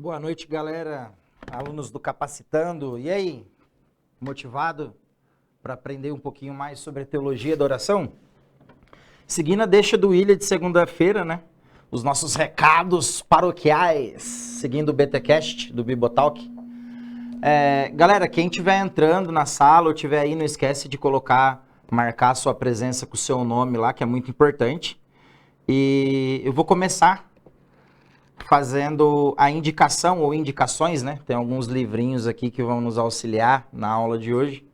Boa noite, galera, alunos do Capacitando. E aí, motivado para aprender um pouquinho mais sobre a teologia da oração? Seguindo a deixa do William de segunda-feira, né? Os nossos recados paroquiais, seguindo o BTcast do Bibotalk. Galera, quem estiver entrando na sala ou estiver aí, não esquece de marcar a sua presença com o seu nome lá, que é muito importante. E eu vou começar fazendo a indicação ou indicações, né? Tem alguns livrinhos aqui que vão nos auxiliar na aula de hoje.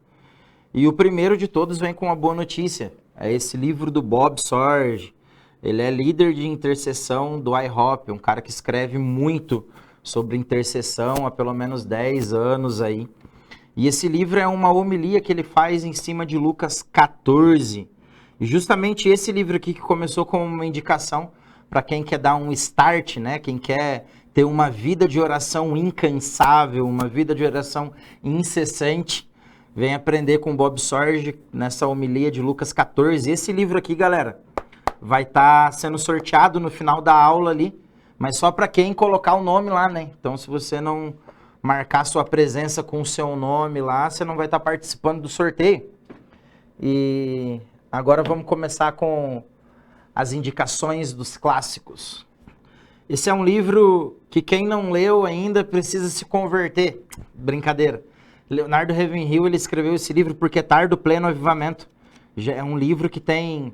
E o primeiro de todos vem com uma boa notícia. É esse livro do Bob Sorge. Ele é líder de intercessão do IHOP, um cara que escreve muito sobre intercessão há pelo menos 10 anos aí. E esse livro é uma homilia que ele faz em cima de Lucas 14. E justamente esse livro aqui que começou como uma indicação para quem quer dar um start, né? Quem quer ter uma vida de oração incansável, uma vida de oração incessante, vem aprender com Bob Sorge nessa homilia de Lucas 14. Esse livro aqui, galera, vai estar sendo sorteado no final da aula ali, mas só para quem colocar o nome lá, né? Então, se você não marcar sua presença com o seu nome lá, você não vai estar participando do sorteio. E agora vamos começar com as indicações dos clássicos. Esse é um livro que quem não leu ainda precisa se converter. Brincadeira. Leonardo Ravenhill, ele escreveu esse livro porque tarde do pleno avivamento. Já é um livro que tem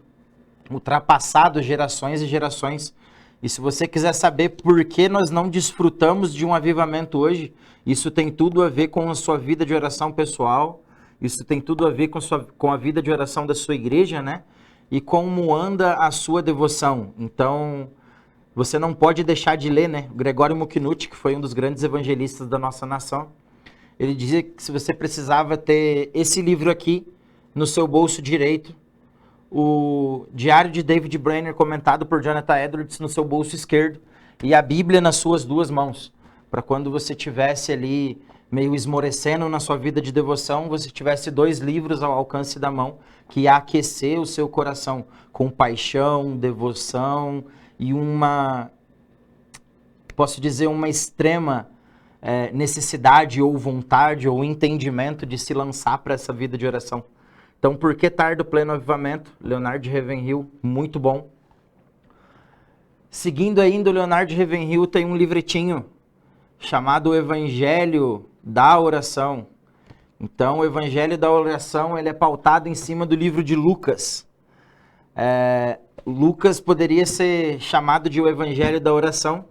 ultrapassado gerações e gerações. E se você quiser saber por que nós não desfrutamos de um avivamento hoje, isso tem tudo a ver com a sua vida de oração pessoal, isso tem tudo a ver com a vida de oração da sua igreja, né? E como anda a sua devoção. Então, você não pode deixar de ler, né? O Gregório Muknut, que foi um dos grandes evangelistas da nossa nação, ele dizia que se você precisava ter esse livro aqui no seu bolso direito, o Diário de David Brainerd, comentado por Jonathan Edwards, no seu bolso esquerdo, e a Bíblia nas suas duas mãos, para quando você tivesse ali meio esmorecendo na sua vida de devoção, você tivesse dois livros ao alcance da mão, que ia aquecer o seu coração com paixão, devoção e posso dizer, uma extrema necessidade ou vontade ou entendimento de se lançar para essa vida de oração. Então, Por que tarde o pleno avivamento? Leonardo Ravenhill, muito bom. Seguindo ainda o Leonardo Ravenhill, tem um livretinho chamado O Evangelho da Oração. Então, o Evangelho da Oração, ele é pautado em cima do livro de Lucas. Lucas poderia ser chamado de O Evangelho da Oração,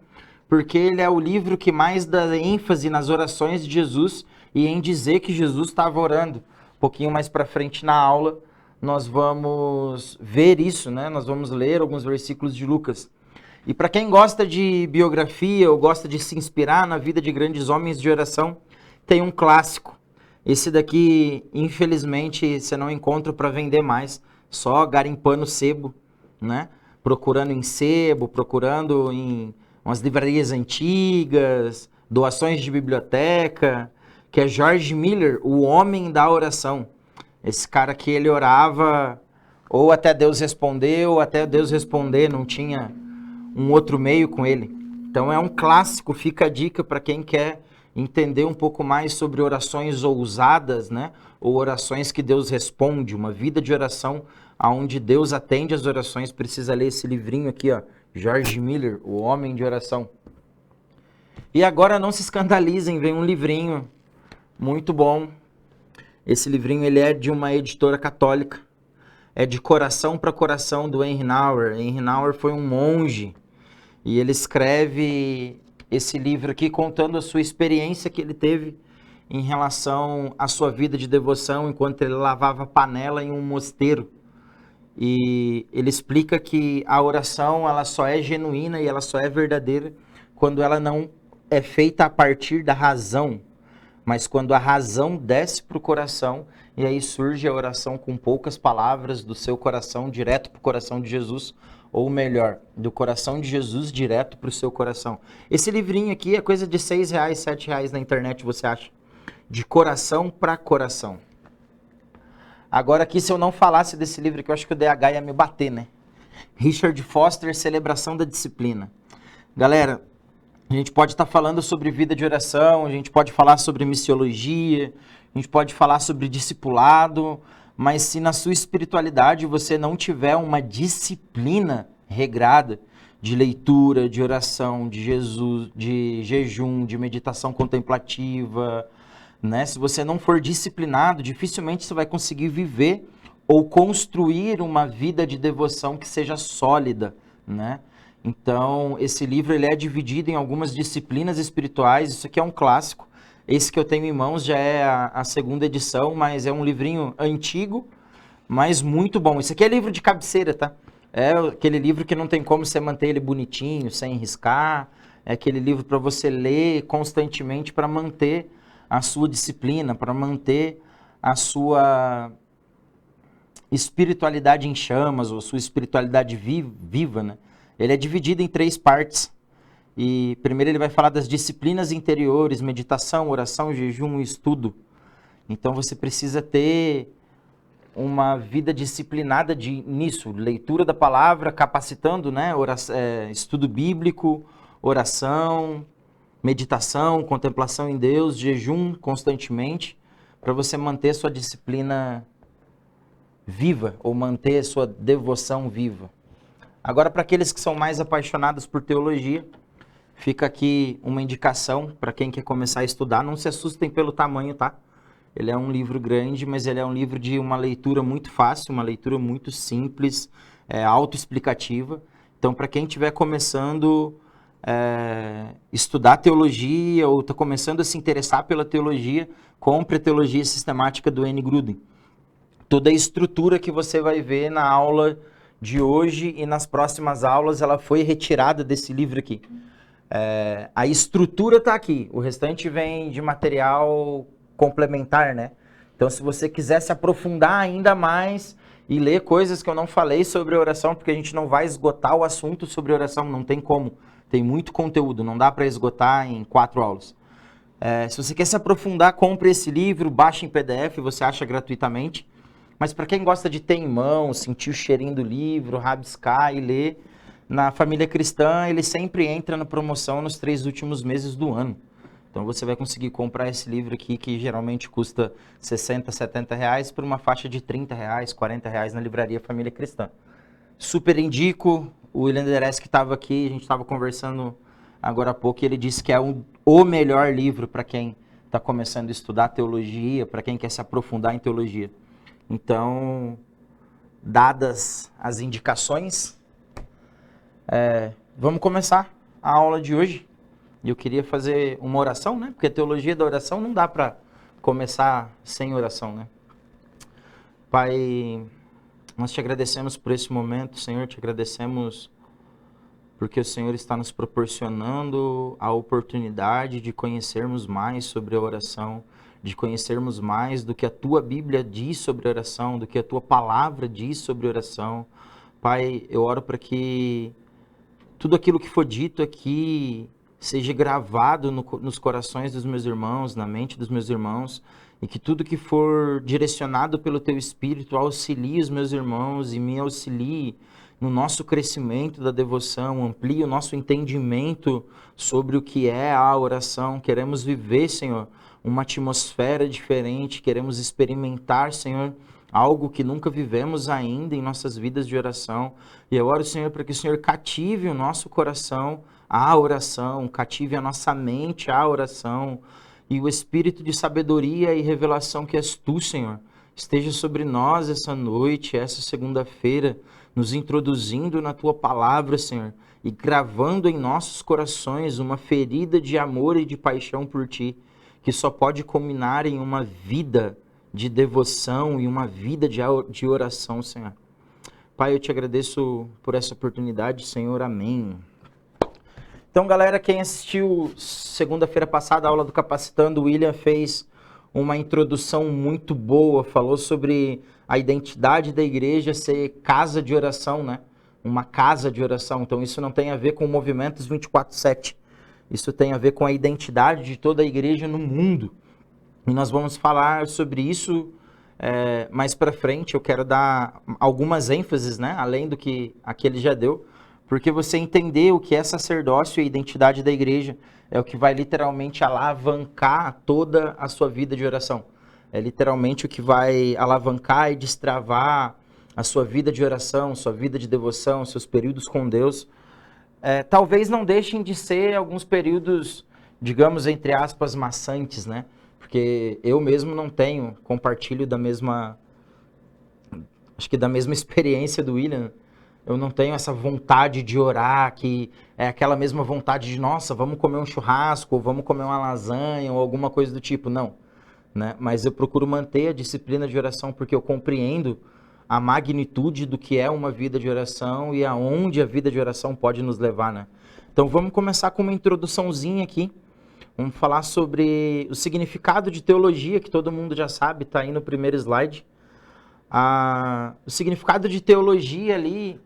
porque ele é o livro que mais dá ênfase nas orações de Jesus e em dizer que Jesus estava orando. Um pouquinho mais para frente na aula, nós vamos ver isso, né? Nós vamos ler alguns versículos de Lucas. E para quem gosta de biografia ou gosta de se inspirar na vida de grandes homens de oração, tem um clássico. Esse daqui, infelizmente, você não encontra para vender mais, só garimpando sebo, né? Procurando em sebo, procurando em umas livrarias antigas, doações de biblioteca, que é George Miller, o homem da oração. Esse cara que ele orava ou até Deus responder, ou até Deus responder, não tinha um outro meio com ele. Então é um clássico, fica a dica para quem quer entender um pouco mais sobre orações ousadas, né? Ou orações que Deus responde, uma vida de oração onde Deus atende as orações, precisa ler esse livrinho aqui, ó, George Miller, o homem de oração. E agora não se escandalizem, vem um livrinho muito bom. Esse livrinho ele é de uma editora católica, é de Coração para Coração, do Henry Nouwen. Henry Nouwen foi um monge e ele escreve esse livro aqui contando a sua experiência que ele teve em relação à sua vida de devoção enquanto ele lavava panela em um mosteiro. E ele explica que a oração ela só é genuína e ela só é verdadeira quando ela não é feita a partir da razão, mas quando a razão desce para o coração e aí surge a oração com poucas palavras do seu coração direto para o coração de Jesus, ou melhor, do coração de Jesus direto para o seu coração. Esse livrinho aqui é coisa de R$6, R$7 na internet, você acha? De Coração para Coração. Agora aqui, se eu não falasse desse livro aqui, eu acho que o DH ia me bater, né? Richard Foster, Celebração da Disciplina. Galera, A gente pode estar falando sobre vida de oração, a gente pode falar sobre missiologia, a gente pode falar sobre discipulado, mas se na sua espiritualidade você não tiver uma disciplina regrada de leitura, de oração, de Jesus, de jejum, de meditação contemplativa, né? Se você não for disciplinado, dificilmente você vai conseguir viver ou construir uma vida de devoção que seja sólida, né? Então, esse livro ele é dividido em algumas disciplinas espirituais. Isso aqui é um clássico. Esse que eu tenho em mãos já é a segunda edição, mas é um livrinho antigo, mas muito bom. Isso aqui é livro de cabeceira, tá? É aquele livro que não tem como você manter ele bonitinho, sem riscar. É aquele livro para você ler constantemente para manter a sua disciplina, para manter a sua espiritualidade em chamas, ou sua espiritualidade viva, né? Ele é dividido em 3 partes. E primeiro ele vai falar das disciplinas interiores, meditação, oração, jejum e estudo. Então você precisa ter uma vida disciplinada nisso, leitura da palavra, capacitando, né? Estudo bíblico, oração, meditação, contemplação em Deus, jejum constantemente, para você manter sua disciplina viva, ou manter sua devoção viva. Agora, para aqueles que são mais apaixonados por teologia, fica aqui uma indicação para quem quer começar a estudar. Não se assustem pelo tamanho, tá? Ele é um livro grande, mas ele é um livro de uma leitura muito fácil, uma leitura muito simples, autoexplicativa. Então, para quem estiver começando estudar teologia ou está começando a se interessar pela teologia, compre a Teologia Sistemática do N. Gruden. Toda a estrutura que você vai ver na aula de hoje e nas próximas aulas, ela foi retirada desse livro aqui. A estrutura está aqui, o restante vem de material complementar, né? Então, se você quiser se aprofundar ainda mais e ler coisas que eu não falei sobre oração, porque a gente não vai esgotar o assunto sobre oração, não tem como. Tem muito conteúdo, não dá para esgotar em 4 aulas. Se você quer se aprofundar, compre esse livro, baixe em PDF, você acha gratuitamente. Mas para quem gosta de ter em mão, sentir o cheirinho do livro, rabiscar e ler, na Família Cristã ele sempre entra na promoção nos 3 últimos meses do ano. Então você vai conseguir comprar esse livro aqui, que geralmente custa 60, 70 reais, por uma faixa de 30 reais, 40 reais na livraria Família Cristã. Super indico. O William Deress, que estava aqui, a gente estava conversando agora há pouco, e ele disse que é o melhor livro para quem está começando a estudar teologia, para quem quer se aprofundar em teologia. Então, dadas as indicações, vamos começar a aula de hoje. Eu queria fazer uma oração, né? Porque a teologia da oração não dá para começar sem oração, né? Pai, nós te agradecemos por esse momento, Senhor, te agradecemos porque o Senhor está nos proporcionando a oportunidade de conhecermos mais sobre a oração, de conhecermos mais do que a Tua Bíblia diz sobre oração, do que a Tua Palavra diz sobre oração. Pai, eu oro para que tudo aquilo que for dito aqui seja gravado nos corações dos meus irmãos, na mente dos meus irmãos, e que tudo que for direcionado pelo Teu Espírito auxilie os meus irmãos e me auxilie no nosso crescimento da devoção, amplie o nosso entendimento sobre o que é a oração. Queremos viver, Senhor, uma atmosfera diferente, queremos experimentar, Senhor, algo que nunca vivemos ainda em nossas vidas de oração. E eu oro, Senhor, para que o Senhor cative o nosso coração à oração, cative a nossa mente à oração, e o espírito de sabedoria e revelação que és Tu, Senhor, esteja sobre nós essa noite, essa segunda-feira, nos introduzindo na Tua palavra, Senhor, e gravando em nossos corações uma ferida de amor e de paixão por Ti, que só pode culminar em uma vida de devoção e uma vida de oração, Senhor. Pai, eu te agradeço por essa oportunidade, Senhor. Amém. Então, galera, quem assistiu segunda-feira passada a aula do Capacitando, o William fez uma introdução muito boa, falou sobre a identidade da igreja ser casa de oração, né? Uma casa de oração. Então, isso não tem a ver com movimentos 24/7. Isso tem a ver com a identidade de toda a igreja no mundo. E nós vamos falar sobre isso mais para frente. Eu quero dar algumas ênfases, né? Além do que aquele já deu. Porque você entender o que é sacerdócio e a identidade da igreja é o que vai literalmente alavancar toda a sua vida de oração. É literalmente o que vai alavancar e destravar a sua vida de oração, sua vida de devoção, seus períodos com Deus. Talvez não deixem de ser alguns períodos, digamos, entre aspas, maçantes, né? Porque eu mesmo não tenho, compartilho da mesma, acho que da mesma experiência do William. Eu não tenho essa vontade de orar, que é aquela mesma vontade de, nossa, vamos comer um churrasco, ou vamos comer uma lasanha, ou alguma coisa do tipo. Não, né? Mas eu procuro manter a disciplina de oração, porque eu compreendo a magnitude do que é uma vida de oração e aonde a vida de oração pode nos levar, né? Então vamos começar com uma introduçãozinha aqui. Vamos falar sobre o significado de teologia, que todo mundo já sabe, está aí no primeiro slide. O significado de teologia ali,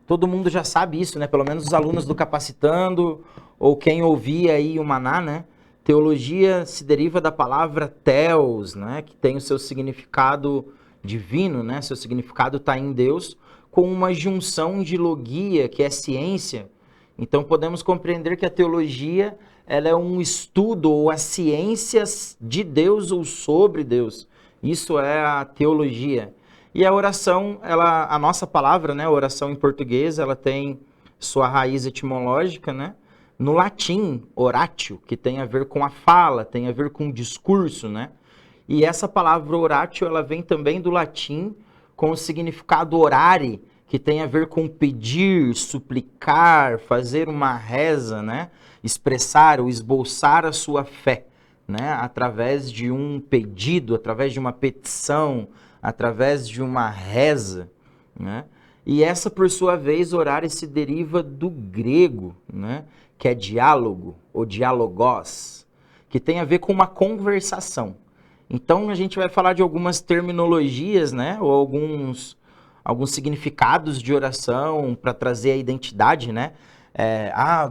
todo mundo já sabe isso, né? Pelo menos os alunos do Capacitando, ou quem ouvia aí o Maná, né? Teologia se deriva da palavra theos, né? Que tem o seu significado divino, né? Seu significado está em Deus, com uma junção de logia, que é ciência. Então podemos compreender que a teologia, ela é um estudo ou as ciências de Deus ou sobre Deus. Isso é a teologia. E a oração, a nossa palavra, né, oração em português, ela tem sua raiz etimológica, né? No latim, oratio, que tem a ver com a fala, tem a ver com o discurso, né? E essa palavra oratio, ela vem também do latim com o significado orare, que tem a ver com pedir, suplicar, fazer uma reza, né? Expressar ou esboçar a sua fé, né? Através de um pedido, através de uma petição, através de uma reza, né? E essa, por sua vez, orare se deriva do grego, né? Que é diálogo, ou dialogos, que tem a ver com uma conversação. Então, a gente vai falar de algumas terminologias, né? Ou alguns significados de oração para trazer a identidade, né?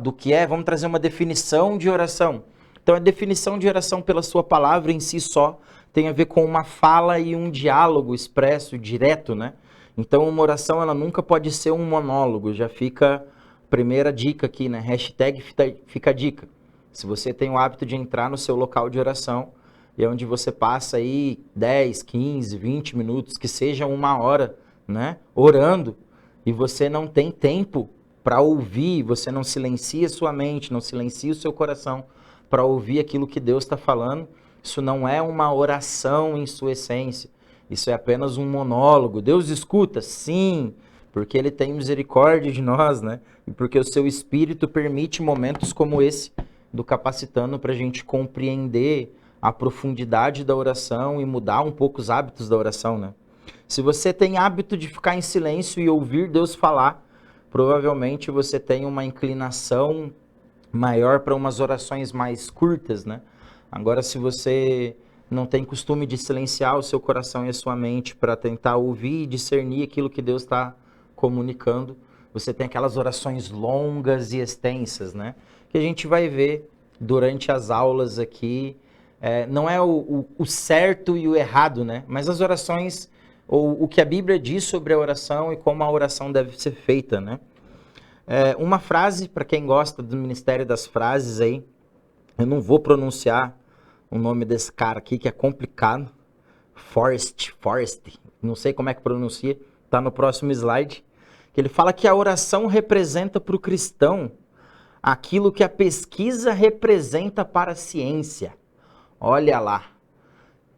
Do que é, vamos trazer uma definição de oração. Então, a definição de oração pela sua palavra em si só tem a ver com uma fala e um diálogo expresso, direto, né? Então, uma oração, ela nunca pode ser um monólogo. Já fica a primeira dica aqui, né? Hashtag fica a dica. Se você tem o hábito de entrar no seu local de oração, e onde você passa aí 10, 15, 20 minutos, que seja uma hora, né? Orando, e você não tem tempo para ouvir, você não silencia sua mente, não silencia o seu coração para ouvir aquilo que Deus está falando, isso não é uma oração em sua essência, isso é apenas um monólogo. Deus escuta? Sim, porque Ele tem misericórdia de nós, né? E porque o seu Espírito permite momentos como esse do Capacitando para a gente compreender a profundidade da oração e mudar um pouco os hábitos da oração, né? Se você tem hábito de ficar em silêncio e ouvir Deus falar, provavelmente você tem uma inclinação maior para umas orações mais curtas, né? Agora, se você não tem costume de silenciar o seu coração e a sua mente para tentar ouvir e discernir aquilo que Deus está comunicando, você tem aquelas orações longas e extensas, né? Que a gente vai ver durante as aulas aqui. Não é o certo e o errado, né? Mas as orações, ou o que a Bíblia diz sobre a oração e como a oração deve ser feita, né? Uma frase, para quem gosta do Ministério das Frases aí, eu não vou pronunciar o nome desse cara aqui, que é complicado. Forrest, não sei como é que pronuncia, tá no próximo slide. Que ele fala que a oração representa para o cristão aquilo que a pesquisa representa para a ciência. Olha lá.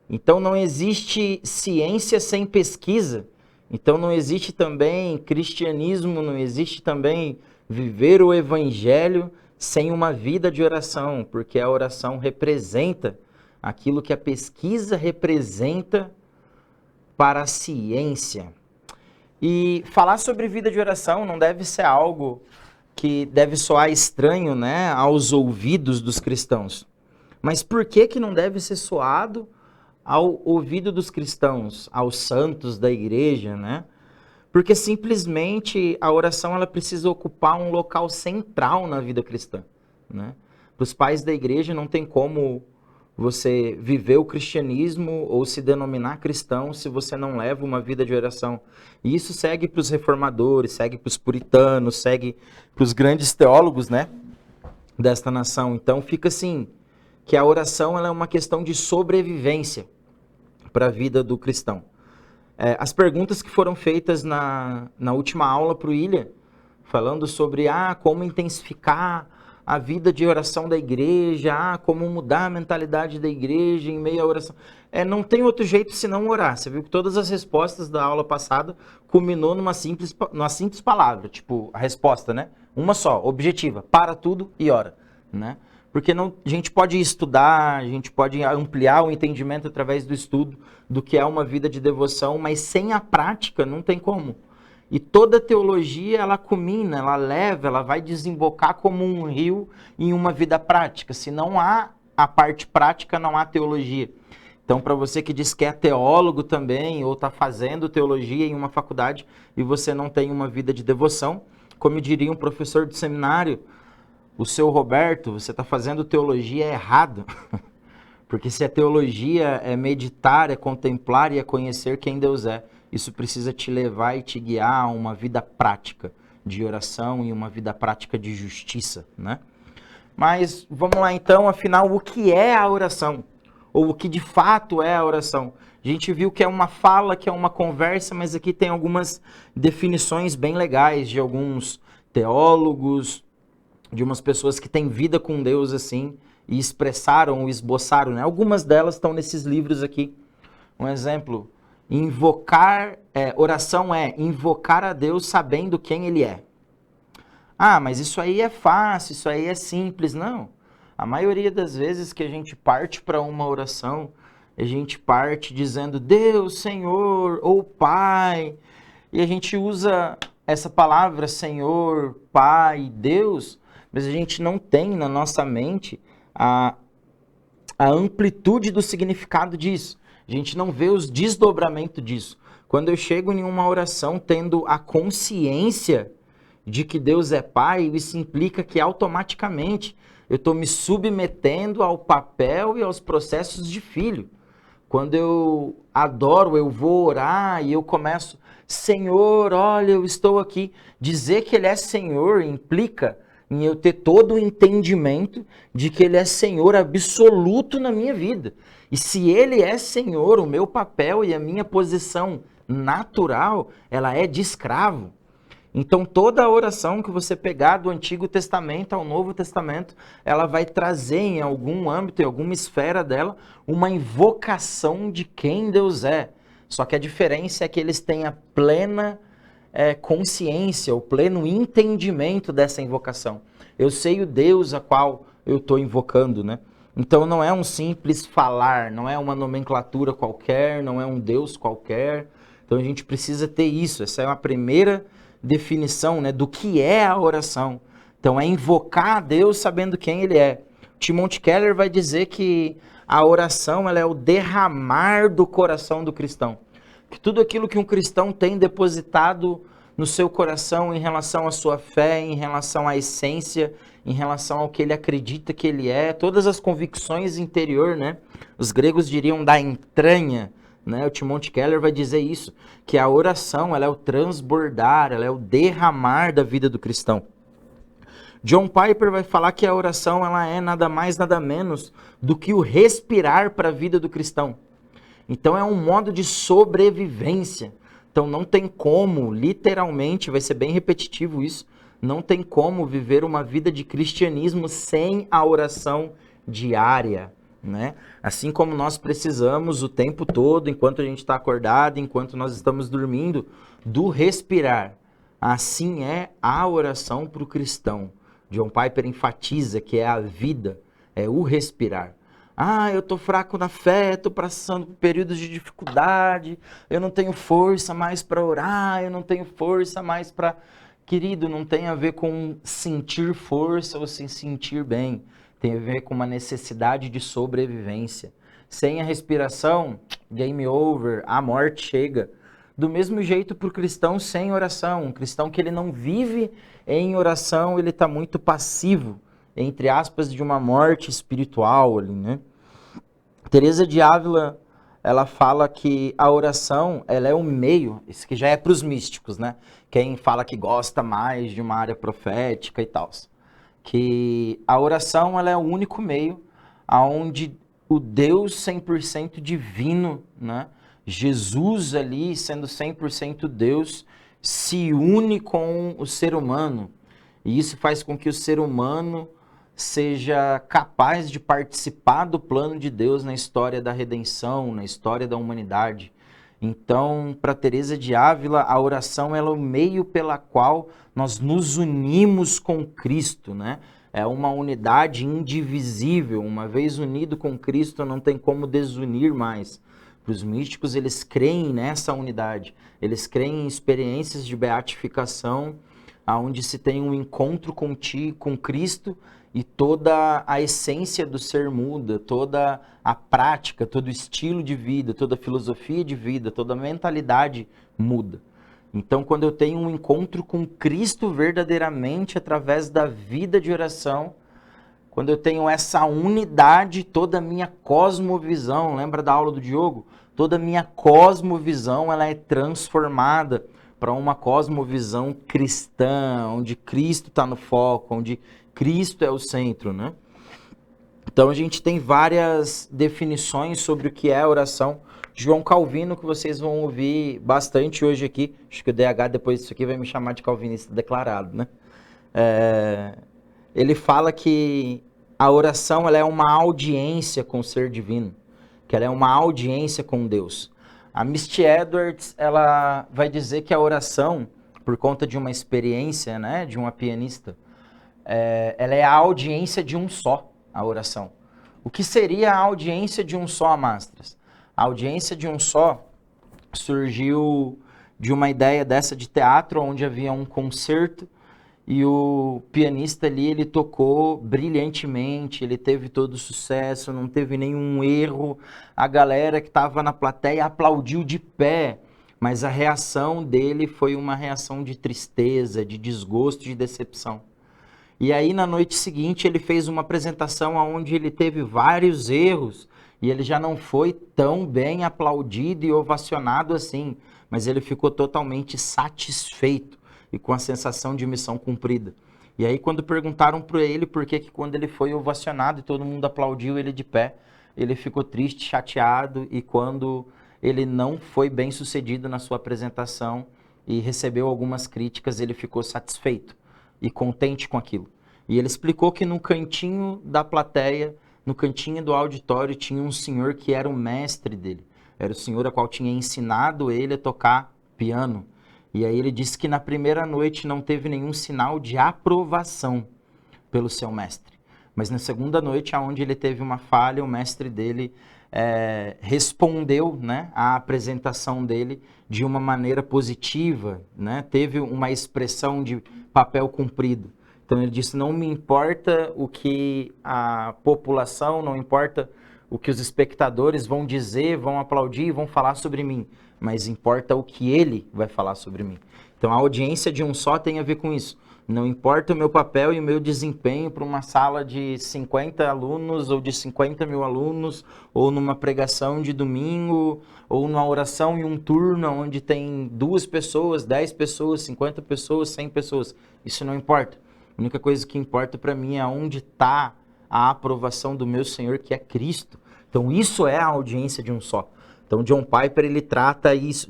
Então não existe ciência sem pesquisa. Então não existe também cristianismo, não existe também viver o evangelho sem uma vida de oração, porque a oração representa aquilo que a pesquisa representa para a ciência. E falar sobre vida de oração não deve ser algo que deve soar estranho, né, aos ouvidos dos cristãos. Mas por que não deve ser soado ao ouvido dos cristãos, aos santos da igreja, né? Porque simplesmente a oração ela precisa ocupar um local central na vida cristã, né? Para os pais da igreja não tem como você viver o cristianismo ou se denominar cristão se você não leva uma vida de oração. E isso segue para os reformadores, segue para os puritanos, segue para os grandes teólogos, né, desta nação. Então fica assim, que a oração ela é uma questão de sobrevivência para a vida do cristão. As perguntas que foram feitas na última aula para o William, falando sobre como intensificar a vida de oração da igreja, como mudar a mentalidade da igreja em meio à oração. Não tem outro jeito senão orar. Você viu que todas as respostas da aula passada culminou numa simples palavra, tipo, a resposta, né? Uma só, objetiva, para tudo e ora, né? Porque a gente pode estudar, a gente pode ampliar o entendimento através do estudo do que é uma vida de devoção, mas sem a prática não tem como. E toda teologia, ela culmina, ela leva, ela vai desembocar como um rio em uma vida prática. Se não há a parte prática, não há teologia. Então, para você que diz que é teólogo também, ou está fazendo teologia em uma faculdade, e você não tem uma vida de devoção, como diria um professor de seminário, o seu Roberto, você está fazendo teologia errado. Porque se a teologia é meditar, é contemplar e é conhecer quem Deus é, isso precisa te levar e te guiar a uma vida prática de oração e uma vida prática de justiça, né? Mas vamos lá então, afinal, o que é a oração? Ou o que de fato é a oração? A gente viu que é uma fala, que é uma conversa, mas aqui tem algumas definições bem legais de alguns teólogos, de umas pessoas que têm vida com Deus assim, e expressaram ou esboçaram, né? Algumas delas estão nesses livros aqui. Um exemplo, oração é invocar a Deus sabendo quem Ele é. Mas isso aí é fácil, isso aí é simples. Não. A maioria das vezes que a gente parte para uma oração, a gente parte dizendo Deus, Senhor, ou Pai, e a gente usa essa palavra Senhor, Pai, Deus, mas a gente não tem na nossa mente a amplitude do significado disso. A gente não vê os desdobramentos disso. Quando eu chego em uma oração tendo a consciência de que Deus é Pai, isso implica que automaticamente eu estou me submetendo ao papel e aos processos de filho. Quando eu adoro, eu vou orar e eu começo, Senhor, olha, eu estou aqui. Dizer que Ele é Senhor implica em eu ter todo o entendimento de que Ele é Senhor absoluto na minha vida. E se Ele é Senhor, o meu papel e a minha posição natural, ela é de escravo. Então toda a oração que você pegar do Antigo Testamento ao Novo Testamento, ela vai trazer em algum âmbito, em alguma esfera dela, uma invocação de quem Deus é. Só que a diferença é que eles têm a plena consciência, o pleno entendimento dessa invocação. Eu sei o Deus a qual eu estou invocando, né? Então não é um simples falar, não é uma nomenclatura qualquer, não é um Deus qualquer. Então a gente precisa ter isso. Essa é a primeira definição, né, do que é a oração. Então é invocar a Deus sabendo quem Ele é. Timothy Keller vai dizer que a oração ela é o derramar do coração do cristão. Que tudo aquilo que um cristão tem depositado no seu coração em relação à sua fé, em relação à essência, em relação ao que ele acredita que ele é, todas as convicções interior, né? Os gregos diriam da entranha, né? O Timothy Keller vai dizer isso, que a oração ela é o transbordar, ela é o derramar da vida do cristão. John Piper vai falar que a oração ela é nada mais, nada menos do que o respirar para a vida do cristão. Então é um modo de sobrevivência. Então não tem como, literalmente, vai ser bem repetitivo isso, não tem como viver uma vida de cristianismo sem a oração diária, né? Assim como nós precisamos o tempo todo, enquanto a gente está acordado, enquanto nós estamos dormindo, do respirar. Assim é a oração para o cristão. John Piper enfatiza que é a vida, é o respirar. Eu estou fraco na fé, estou passando por períodos de dificuldade, eu não tenho força mais para orar, eu não tenho força mais para... Querido, não tem a ver com sentir força ou se sentir bem, tem a ver com uma necessidade de sobrevivência. Sem a respiração, game over, a morte chega. Do mesmo jeito para o cristão sem oração, um cristão que ele não vive em oração, ele está muito passivo, entre aspas, de uma morte espiritual ali, né? Teresa de Ávila, ela fala que a oração, ela é um meio, isso que já é para os místicos, né? Quem fala que gosta mais de uma área profética e tal, que a oração, ela é o único meio aonde o Deus 100% divino, né? Jesus ali, sendo 100% Deus, se une com o ser humano. E isso faz com que o ser humano seja capaz de participar do plano de Deus na história da redenção, na história da humanidade. Então, para Teresa de Ávila, a oração ela é o meio pela qual nós nos unimos com Cristo, né? É uma unidade indivisível. Uma vez unido com Cristo, não tem como desunir mais. Os místicos, eles creem nessa unidade. Eles creem em experiências de beatificação, onde se tem um encontro contigo, com Cristo, e toda a essência do ser muda, toda a prática, todo o estilo de vida, toda a filosofia de vida, toda a mentalidade muda. Então, quando eu tenho um encontro com Cristo verdadeiramente através da vida de oração, quando eu tenho essa unidade, toda a minha cosmovisão, lembra da aula do Diogo? Toda a minha cosmovisão, ela é transformada para uma cosmovisão cristã, onde Cristo está no foco, onde Cristo é o centro, né? Então a gente tem várias definições sobre o que é oração. João Calvino, que vocês vão ouvir bastante hoje aqui, acho que o DH depois disso aqui vai me chamar de calvinista declarado, né? Ele fala que a oração ela é uma audiência com o ser divino, que ela é uma audiência com Deus. A Misty Edwards, ela vai dizer que a oração, por conta de uma experiência, né, de uma pianista, ela é a audiência de um só, a oração. O que seria a audiência de um só, Amastras? A audiência de um só surgiu de uma ideia dessa de teatro, onde havia um concerto, e o pianista ali, ele tocou brilhantemente, ele teve todo o sucesso, não teve nenhum erro. A galera que estava na plateia aplaudiu de pé, mas a reação dele foi uma reação de tristeza, de desgosto, de decepção. E aí, na noite seguinte, ele fez uma apresentação onde ele teve vários erros, e ele já não foi tão bem aplaudido e ovacionado assim, mas ele ficou totalmente satisfeito e com a sensação de missão cumprida. E aí, quando perguntaram para ele por que quando ele foi ovacionado e todo mundo aplaudiu ele de pé, ele ficou triste, chateado, e quando ele não foi bem sucedido na sua apresentação e recebeu algumas críticas, ele ficou satisfeito e contente com aquilo. E ele explicou que no cantinho da plateia, no cantinho do auditório, tinha um senhor que era o mestre dele. Era o senhor a qual tinha ensinado ele a tocar piano. E aí ele disse que na primeira noite não teve nenhum sinal de aprovação pelo seu mestre. Mas na segunda noite, onde ele teve uma falha, o mestre dele respondeu, né, à apresentação dele de uma maneira positiva, né? Teve uma expressão de papel cumprido. Então ele disse, não me importa o que a população, não importa o que os espectadores vão dizer, vão aplaudir, vão falar sobre mim, mas importa o que ele vai falar sobre mim. Então a audiência de um só tem a ver com isso. Não importa o meu papel e o meu desempenho para uma sala de 50 alunos ou de 50 mil alunos, ou numa pregação de domingo, ou numa oração em um turno onde tem 2 pessoas, 10 pessoas, 50 pessoas, 100 pessoas. Isso não importa. A única coisa que importa para mim é onde está a aprovação do meu Senhor, que é Cristo. Então isso é a audiência de um só. Então John Piper, ele trata isso,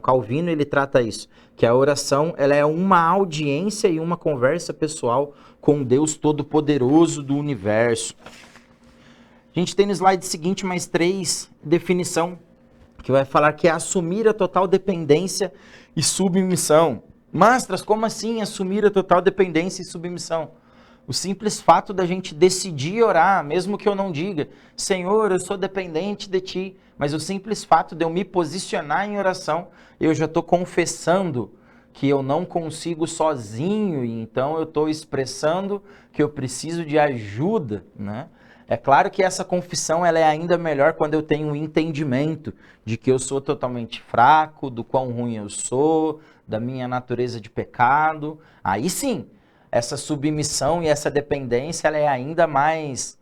Calvino, ele trata isso, que a oração, ela é uma audiência e uma conversa pessoal com Deus Todo-Poderoso do universo. A gente tem no slide seguinte mais 3 definições, que vai falar que é assumir a total dependência e submissão. Mastras, como assim assumir a total dependência e submissão? O simples fato da gente decidir orar, mesmo que eu não diga, Senhor, eu sou dependente de Ti, mas o simples fato de eu me posicionar em oração, eu já estou confessando que eu não consigo sozinho, e então eu estou expressando que eu preciso de ajuda, né? É claro que essa confissão ela é ainda melhor quando eu tenho um entendimento de que eu sou totalmente fraco, do quão ruim eu sou, da minha natureza de pecado. Aí sim, essa submissão e essa dependência ela é ainda mais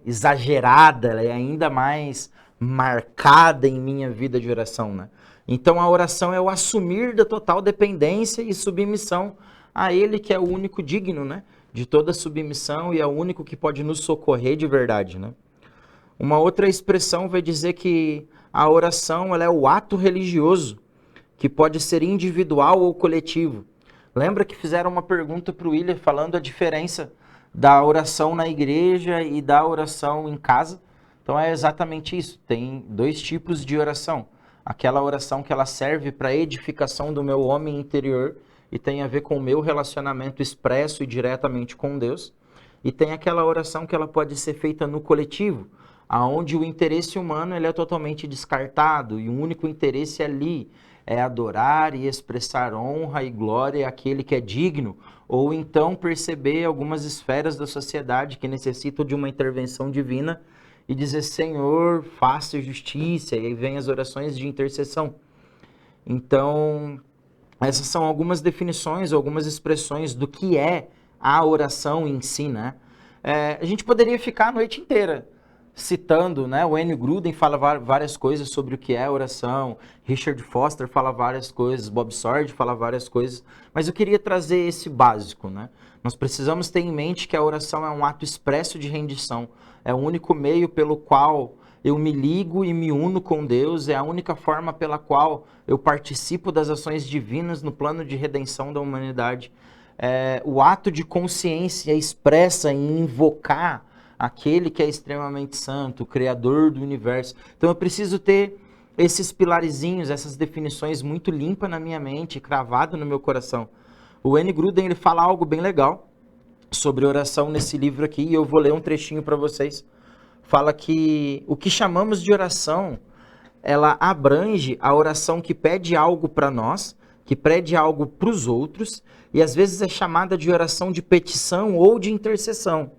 exagerada, ela é ainda mais marcada em minha vida de oração, né? Então a oração é o assumir da total dependência e submissão a Ele, que é o único digno, né, de toda submissão e é o único que pode nos socorrer de verdade, né? Uma outra expressão vai dizer que a oração ela é o ato religioso, que pode ser individual ou coletivo. Lembra que fizeram uma pergunta para o William falando a diferença da oração na igreja e da oração em casa? Então é exatamente isso. Tem dois tipos de oração. Aquela oração que ela serve para a edificação do meu homem interior e tem a ver com o meu relacionamento expresso e diretamente com Deus. E tem aquela oração que ela pode ser feita no coletivo, aonde o interesse humano ele é totalmente descartado e o único interesse ali é adorar e expressar honra e glória àquele que é digno, ou então perceber algumas esferas da sociedade que necessitam de uma intervenção divina e dizer, Senhor, faça justiça, e aí vem as orações de intercessão. Então, essas são algumas definições, algumas expressões do que é a oração em si, né? A gente poderia ficar a noite inteira citando, né? O N. Gruden fala várias coisas sobre o que é oração, Richard Foster fala várias coisas, Bob Sword fala várias coisas, mas eu queria trazer esse básico, né? Nós precisamos ter em mente que a oração é um ato expresso de rendição, é o único meio pelo qual eu me ligo e me uno com Deus, é a única forma pela qual eu participo das ações divinas no plano de redenção da humanidade. O ato de consciência expressa em invocar aquele que é extremamente santo, o Criador do universo. Então eu preciso ter esses pilarzinhos, essas definições muito limpas na minha mente, cravado no meu coração. O N. Gruden ele fala algo bem legal sobre oração nesse livro aqui, e eu vou ler um trechinho para vocês. Fala que o que chamamos de oração, ela abrange a oração que pede algo para nós, que pede algo para os outros, e às vezes é chamada de oração de petição ou de intercessão.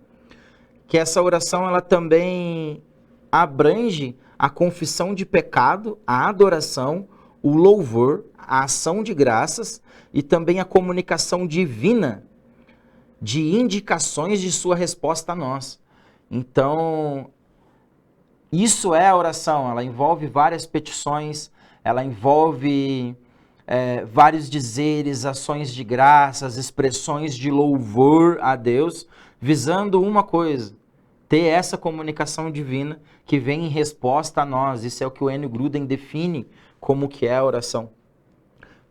Que essa oração ela também abrange a confissão de pecado, a adoração, o louvor, a ação de graças e também a comunicação divina de indicações de sua resposta a nós. Então, isso é a oração, ela envolve várias petições, ela envolve vários dizeres, ações de graças, expressões de louvor a Deus, visando uma coisa, ter essa comunicação divina que vem em resposta a nós. Isso é o que o N. Gruden define como que é a oração.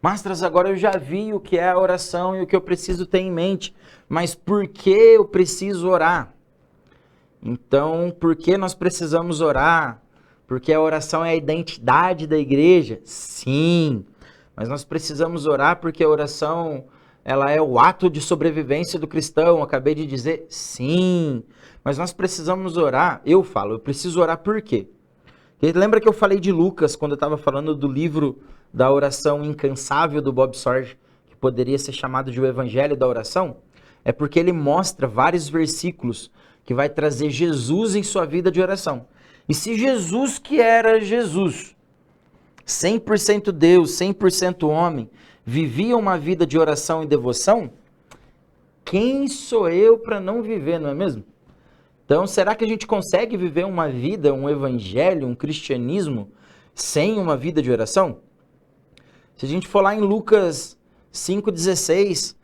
Mastras, agora eu já vi o que é a oração e o que eu preciso ter em mente, mas por que eu preciso orar? Então, por que nós precisamos orar? Porque a oração é a identidade da igreja? Sim, mas nós precisamos orar porque a oração ela é o ato de sobrevivência do cristão, acabei de dizer, sim, mas nós precisamos orar, eu preciso orar por quê? E lembra que eu falei de Lucas, quando eu estava falando do livro da oração incansável do Bob Sorge, que poderia ser chamado de o Evangelho da Oração? É porque ele mostra vários versículos que vai trazer Jesus em sua vida de oração. E se Jesus, que era Jesus, 100% Deus, 100% homem, vivia uma vida de oração e devoção, quem sou eu para não viver, não é mesmo? Então, será que a gente consegue viver uma vida, um evangelho, um cristianismo, sem uma vida de oração? Se a gente for lá em Lucas 5,16,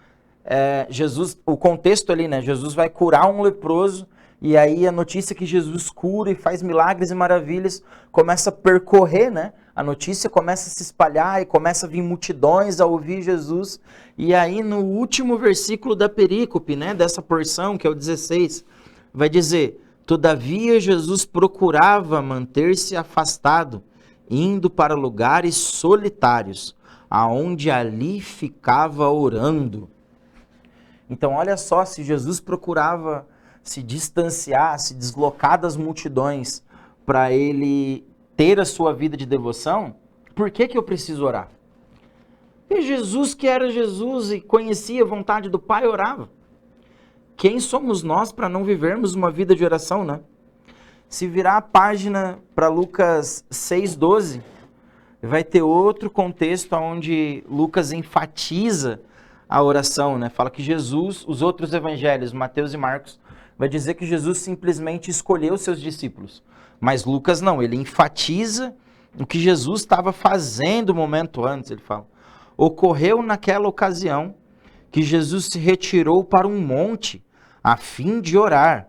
Jesus, o contexto ali, né? Jesus vai curar um leproso, e aí a notícia que Jesus cura e faz milagres e maravilhas começa a percorrer, né? A notícia começa a se espalhar e começa a vir multidões a ouvir Jesus. E aí no último versículo da perícope, né? Dessa porção, que é o 16, vai dizer, todavia Jesus procurava manter-se afastado, indo para lugares solitários, aonde ali ficava orando. Então olha só, se Jesus procurava se distanciar, se deslocar das multidões para ele ter a sua vida de devoção, por que eu preciso orar? Porque Jesus, que era Jesus e conhecia a vontade do Pai, orava. Quem somos nós para não vivermos uma vida de oração, né? Se virar a página para Lucas 6,12, vai ter outro contexto onde Lucas enfatiza a oração, né? Fala que Jesus, os outros evangelhos, Mateus e Marcos, vai dizer que Jesus simplesmente escolheu seus discípulos. Mas Lucas não, ele enfatiza o que Jesus estava fazendo um momento antes, ele fala. Ocorreu naquela ocasião que Jesus se retirou para um monte a fim de orar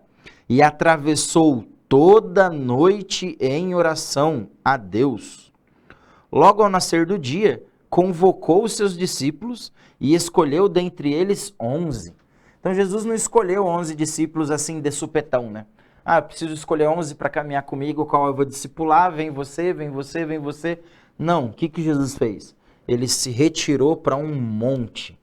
e atravessou toda a noite em oração a Deus. Logo ao nascer do dia, convocou os seus discípulos e escolheu dentre eles 11. Então Jesus não escolheu 11 discípulos assim de supetão, né? Ah, eu preciso escolher 11 para caminhar comigo, qual eu vou discipular, vem você, vem você, vem você. Não, o que Jesus fez? Ele se retirou para um monte.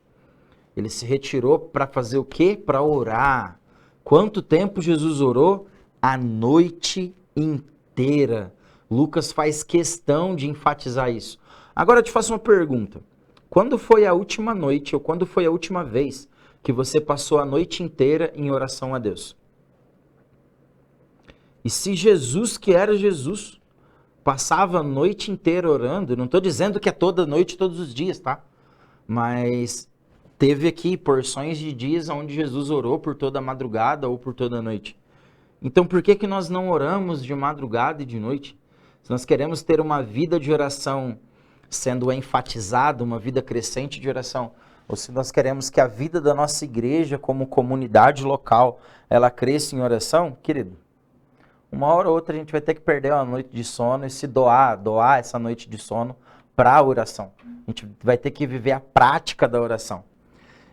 Ele se retirou para fazer o quê? Para orar. Quanto tempo Jesus orou? A noite inteira. Lucas faz questão de enfatizar isso. Agora eu te faço uma pergunta. Quando foi a última noite ou quando foi a última vez que você passou a noite inteira em oração a Deus? E se Jesus, que era Jesus, passava a noite inteira orando, não estou dizendo que é toda noite, todos os dias, tá? Mas teve aqui porções de dias onde Jesus orou por toda a madrugada ou por toda a noite. Então por que nós não oramos de madrugada e de noite? Se nós queremos ter uma vida de oração sendo enfatizada, uma vida crescente de oração, ou se nós queremos que a vida da nossa igreja como comunidade local, ela cresça em oração, querido, uma hora ou outra a gente vai ter que perder uma noite de sono e se doar essa noite de sono para a oração. A gente vai ter que viver a prática da oração.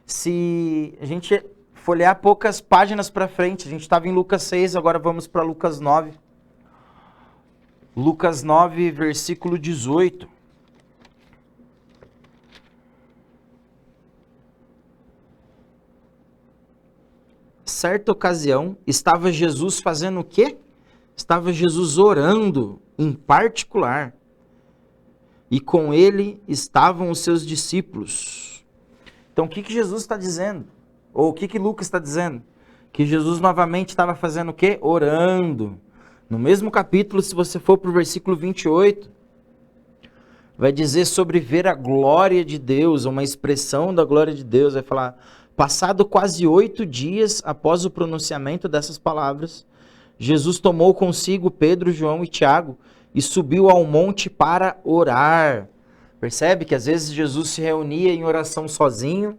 Se a gente folhear poucas páginas para frente, a gente estava em Lucas 6, agora vamos para Lucas 9. Lucas 9, versículo 18. Certa ocasião, estava Jesus fazendo o quê? Estava Jesus orando em particular. E com ele estavam os seus discípulos. Então o que Jesus está dizendo? Ou o que Lucas está dizendo? Que Jesus novamente estava fazendo o quê? Orando. No mesmo capítulo, se você for para o versículo 28, vai dizer sobre ver a glória de Deus, uma expressão da glória de Deus. Vai falar, passado quase 8 dias após o pronunciamento dessas palavras, Jesus tomou consigo Pedro, João e Tiago e subiu ao monte para orar. Percebe que às vezes Jesus se reunia em oração sozinho,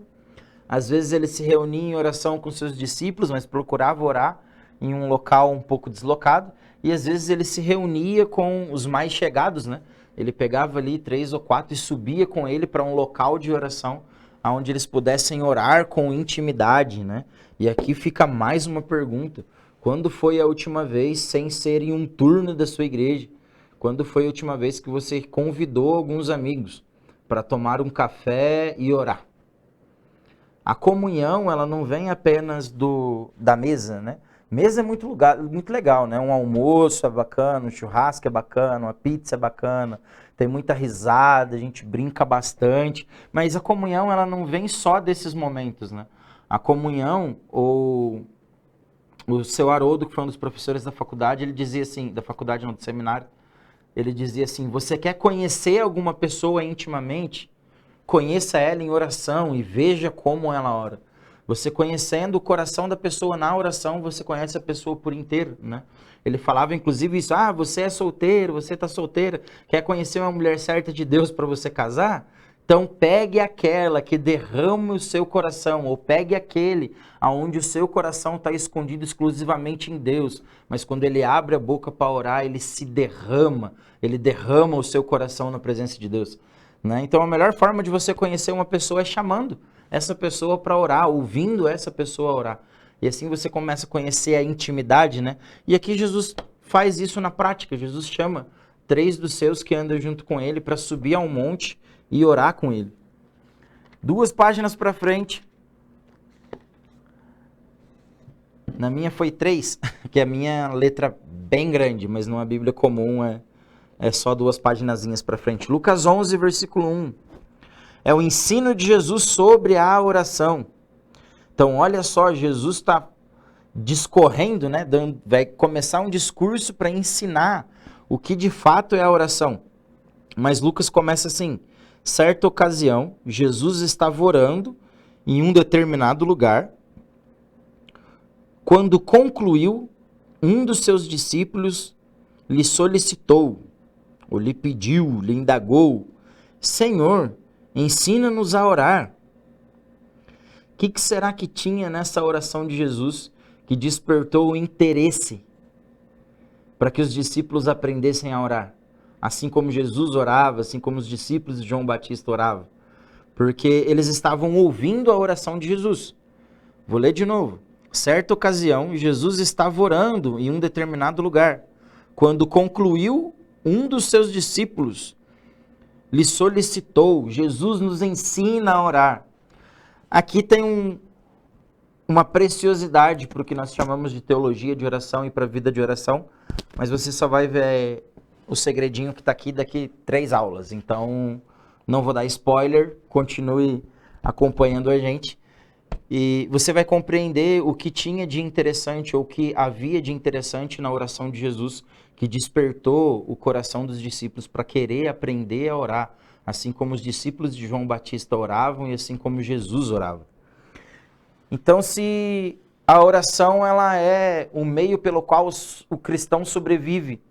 às vezes ele se reunia em oração com seus discípulos, mas procurava orar em um local um pouco deslocado, e às vezes ele se reunia com os mais chegados, né? Ele pegava ali 3 ou 4 e subia com ele para um local de oração, onde eles pudessem orar com intimidade, né? E aqui fica mais uma pergunta. Quando foi a última vez, sem ser em um turno da sua igreja, quando foi a última vez que você convidou alguns amigos para tomar um café e orar? A comunhão, ela não vem apenas da mesa, né? Mesa é muito legal, né? Um almoço é bacana, um churrasco é bacana, uma pizza é bacana, tem muita risada, a gente brinca bastante, mas a comunhão, ela não vem só desses momentos, né? A comunhão, o seu Haroldo, que foi um dos professores da faculdade, ele dizia assim, da faculdade não, do seminário, ele dizia assim, você quer conhecer alguma pessoa intimamente? Conheça ela em oração e veja como ela ora. Você conhecendo o coração da pessoa na oração, você conhece a pessoa por inteiro, né? Ele falava inclusive isso, você é solteiro, você está solteira, quer conhecer uma mulher certa de Deus para você casar? Então pegue aquela que derrama o seu coração, ou pegue aquele aonde o seu coração está escondido exclusivamente em Deus, mas quando ele abre a boca para orar, ele derrama o seu coração na presença de Deus. Né? Então a melhor forma de você conhecer uma pessoa é chamando essa pessoa para orar, ouvindo essa pessoa orar. E assim você começa a conhecer a intimidade, né? E aqui Jesus faz isso na prática. Jesus chama 3 dos seus que andam junto com ele para subir ao monte e orar com ele. 2 páginas para frente. Na minha foi 3, que a minha letra bem grande, mas numa Bíblia comum é só 2 paginazinhas para frente. Lucas 11, versículo 1. É o ensino de Jesus sobre a oração. Então, olha só, Jesus está discorrendo, né? Vai começar um discurso para ensinar o que de fato é a oração. Mas Lucas começa assim, certa ocasião, Jesus estava orando em um determinado lugar, Quando concluiu, um dos seus discípulos lhe solicitou, ou lhe pediu, lhe indagou: Senhor, ensina-nos a orar. O que será que tinha nessa oração de Jesus que despertou o interesse para que os discípulos aprendessem a orar? Assim como Jesus orava, assim como os discípulos de João Batista oravam. Porque eles estavam ouvindo a oração de Jesus. Vou ler de novo. Certa ocasião, Jesus estava orando em um determinado lugar. Quando concluiu, um dos seus discípulos lhe solicitou. Jesus nos ensina a orar. Aqui tem uma preciosidade para o que nós chamamos de teologia de oração e para a vida de oração, mas você só vai ver o segredinho que está aqui daqui 3 aulas. Então, não vou dar spoiler, continue acompanhando a gente. E você vai compreender o que tinha de interessante, ou o que havia de interessante na oração de Jesus, que despertou o coração dos discípulos para querer aprender a orar, assim como os discípulos de João Batista oravam e assim como Jesus orava. Então, se a oração ela é o meio pelo qual o cristão sobrevive,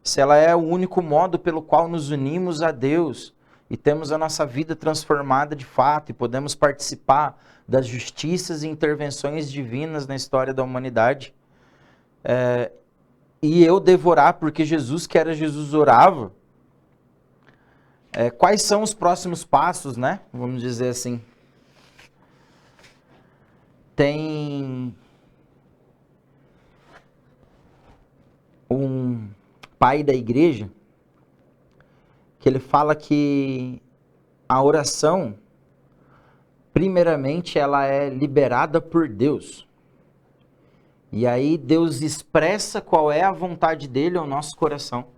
se ela é o único modo pelo qual nos unimos a Deus e temos a nossa vida transformada de fato e podemos participar das justiças e intervenções divinas na história da humanidade, e eu devorar porque Jesus, que era Jesus, orava, quais são os próximos passos, né? Vamos dizer assim. Tem um pai da igreja que ele fala que a oração, primeiramente, ela é liberada por Deus. E aí Deus expressa qual é a vontade dele ao nosso coração.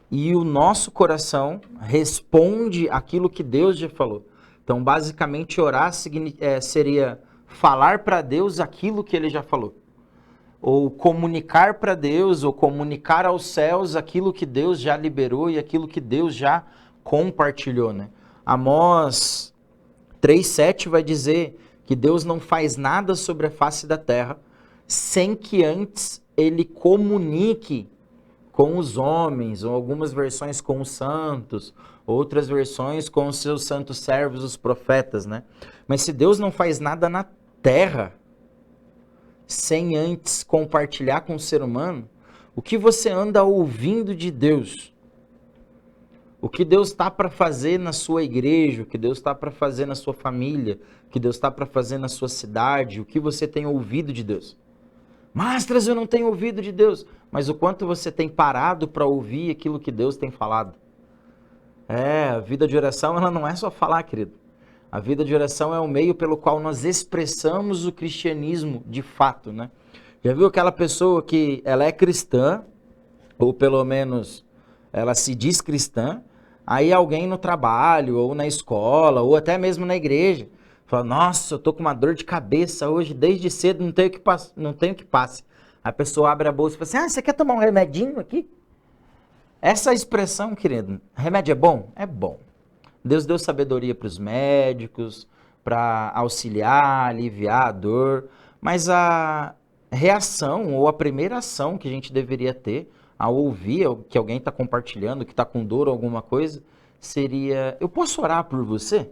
E o nosso coração responde aquilo que Deus já falou. Então, basicamente, orar seria falar para Deus aquilo que ele já falou. Ou comunicar para Deus, ou comunicar aos céus aquilo que Deus já liberou e aquilo que Deus já compartilhou, né? Amós 3:7 vai dizer que Deus não faz nada sobre a face da terra sem que antes ele comunique com os homens, ou algumas versões com os santos, outras versões com os seus santos servos, os profetas, né? Mas se Deus não faz nada na terra sem antes compartilhar com o ser humano, o que você anda ouvindo de Deus? O que Deus está para fazer na sua igreja, o que Deus está para fazer na sua família, o que Deus está para fazer na sua cidade, o que você tem ouvido de Deus? Mastras, eu não tenho ouvido de Deus. Mas o quanto você tem parado para ouvir aquilo que Deus tem falado? A vida de oração ela não é só falar, querido. A vida de oração é o meio pelo qual nós expressamos o cristianismo de fato, né? Já viu aquela pessoa que ela é cristã, ou pelo menos ela se diz cristã, aí alguém no trabalho, ou na escola, ou até mesmo na igreja, fala: nossa, eu tô com uma dor de cabeça hoje, desde cedo, não tenho que passe. A pessoa abre a bolsa e fala assim: você quer tomar um remedinho aqui? Essa expressão, querido, remédio é bom? É bom. Deus deu sabedoria para os médicos, para auxiliar, aliviar a dor, mas a reação, ou a primeira ação que a gente deveria ter ao ouvir que alguém está compartilhando, que está com dor ou alguma coisa, seria: eu posso orar por você?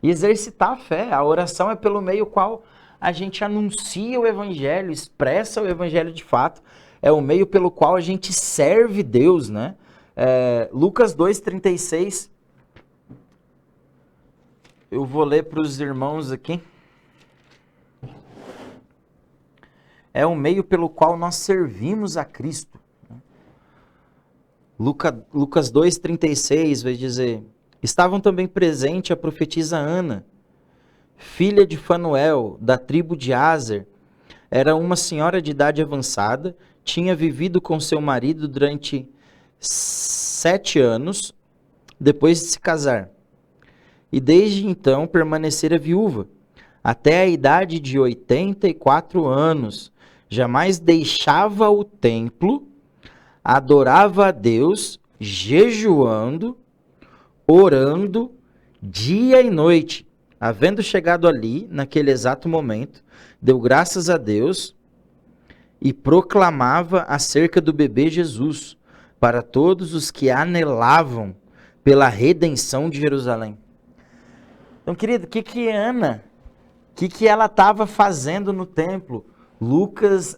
E exercitar a fé. A oração é pelo meio qual a gente anuncia o evangelho, expressa o evangelho de fato. É o meio pelo qual a gente serve Deus, né? Lucas 2:36. Eu vou ler para os irmãos aqui. É o meio pelo qual nós servimos a Cristo. Lucas 2:36 vai dizer: estavam também presentes a profetisa Ana, filha de Fanuel, da tribo de Aser. Era uma senhora de idade avançada, tinha vivido com seu marido durante 7 anos, depois de se casar. E desde então permanecera viúva, até a idade de 84 anos. Jamais deixava o templo, adorava a Deus, jejuando, orando, dia e noite. Havendo chegado ali, naquele exato momento, deu graças a Deus e proclamava acerca do bebê Jesus para todos os que anelavam pela redenção de Jerusalém. Então, querido, o que Ana, o que ela estava fazendo no templo? Lucas,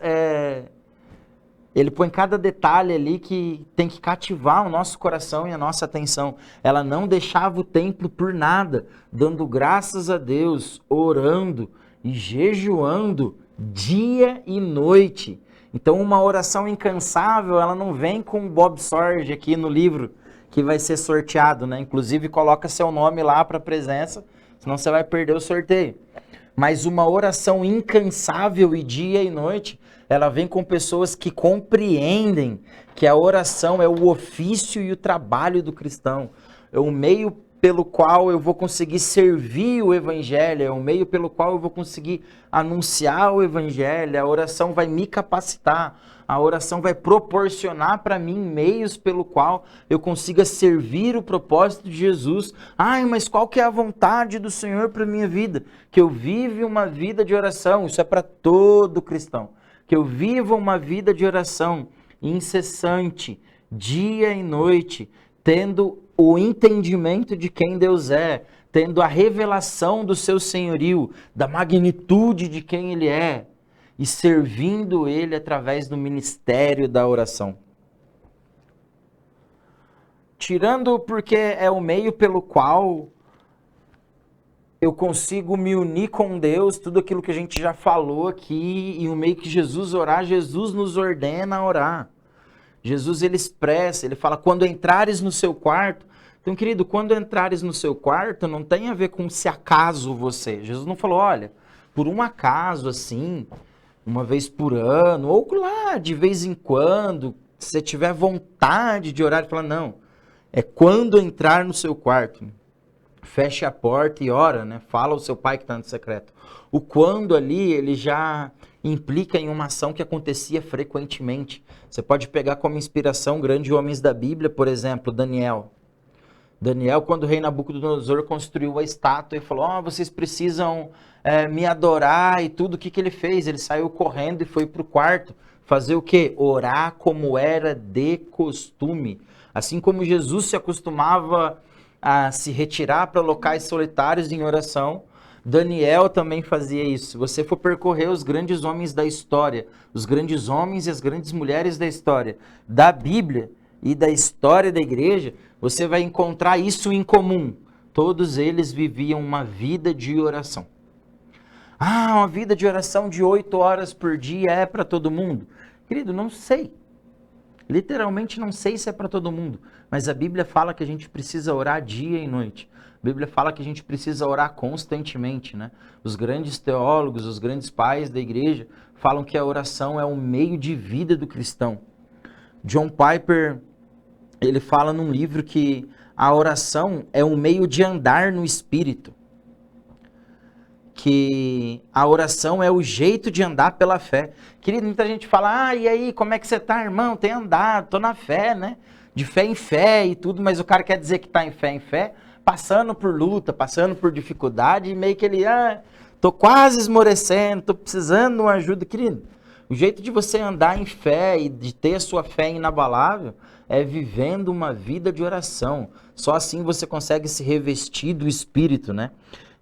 ele põe cada detalhe ali que tem que cativar o nosso coração e a nossa atenção. Ela não deixava o templo por nada, dando graças a Deus, orando e jejuando dia e noite. Então, uma oração incansável, ela não vem com Bob Sorge aqui no livro que vai ser sorteado, né? Inclusive, coloca seu nome lá para a presença, senão você vai perder o sorteio. Mas uma oração incansável e dia e noite, ela vem com pessoas que compreendem que a oração é o ofício e o trabalho do cristão. É o meio pelo qual eu vou conseguir servir o evangelho, é o meio pelo qual eu vou conseguir anunciar o evangelho. A oração vai me capacitar, a oração vai proporcionar para mim meios pelo qual eu consiga servir o propósito de Jesus. Ai, mas qual que é a vontade do Senhor para minha vida? Que eu viva uma vida de oração. Isso é para todo cristão. Que eu viva uma vida de oração incessante, dia e noite, tendo o entendimento de quem Deus é, tendo a revelação do seu senhorio, da magnitude de quem Ele é, e servindo Ele através do ministério da oração. Tirando porque é o meio pelo qual eu consigo me unir com Deus, tudo aquilo que a gente já falou aqui, e o meio que Jesus orar, Jesus nos ordena a orar. Jesus, ele expressa, ele fala, quando entrares no seu quarto. Então, querido, quando entrares no seu quarto, não tem a ver com se acaso você. Jesus não falou, olha, por um acaso, assim, uma vez por ano, ou lá, de vez em quando, se você tiver vontade de orar, ele fala, não, é quando entrar no seu quarto. Feche a porta e ora, né? Fala ao seu pai que está no secreto. O quando ali, ele já implica em uma ação que acontecia frequentemente. Você pode pegar como inspiração grandes homens da Bíblia, por exemplo, Daniel. Daniel, quando o rei Nabucodonosor construiu a estátua e falou, vocês precisam me adorar e tudo, o que ele fez? Ele saiu correndo e foi para o quarto. Fazer o quê? Orar como era de costume. Assim como Jesus se acostumava a se retirar para locais solitários em oração, Daniel também fazia isso. Se você for percorrer os grandes homens da história, os grandes homens e as grandes mulheres da história, da Bíblia e da história da igreja, você vai encontrar isso em comum. Todos eles viviam uma vida de oração. Uma vida de oração de 8 horas por dia é para todo mundo? Querido, não sei. Literalmente não sei se é para todo mundo, mas a Bíblia fala que a gente precisa orar dia e noite. A Bíblia fala que a gente precisa orar constantemente, né? Os grandes teólogos, os grandes pais da igreja falam que a oração é um meio de vida do cristão. John Piper, ele fala num livro que a oração é um meio de andar no Espírito. Que a oração é o jeito de andar pela fé. Querido, muita gente fala, e aí, como é que você tá, irmão? Tem andado, tô na fé, né? De fé em fé e tudo, mas o cara quer dizer que tá em fé, passando por luta, passando por dificuldade, e meio que ele, tô quase esmorecendo, tô precisando de uma ajuda. Querido, o jeito de você andar em fé e de ter a sua fé inabalável é vivendo uma vida de oração. Só assim você consegue se revestir do Espírito, né?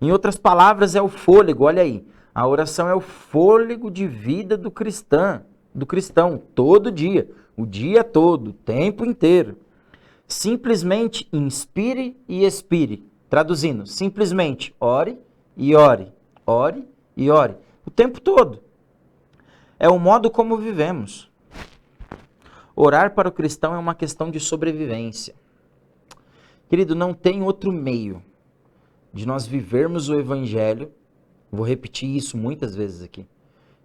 Em outras palavras, é o fôlego, olha aí. A oração é o fôlego de vida do cristão, todo dia, o dia todo, o tempo inteiro. Simplesmente inspire e expire. Traduzindo, simplesmente ore e ore, ore e ore, o tempo todo. É o modo como vivemos. Orar para o cristão é uma questão de sobrevivência. Querido, não tem outro meio de nós vivermos o evangelho, vou repetir isso muitas vezes aqui,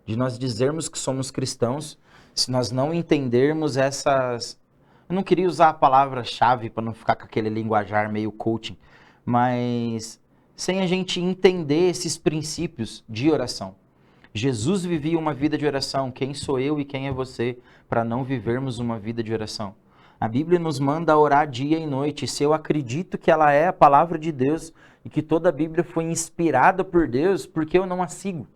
de nós dizermos que somos cristãos, se nós não entendermos essas... Eu não queria usar a palavra-chave para não ficar com aquele linguajar meio coaching, mas sem a gente entender esses princípios de oração. Jesus vivia uma vida de oração, quem sou eu e quem é você para não vivermos uma vida de oração? A Bíblia nos manda orar dia e noite. Se eu acredito que ela é a palavra de Deus e que toda a Bíblia foi inspirada por Deus, por que eu não a sigo?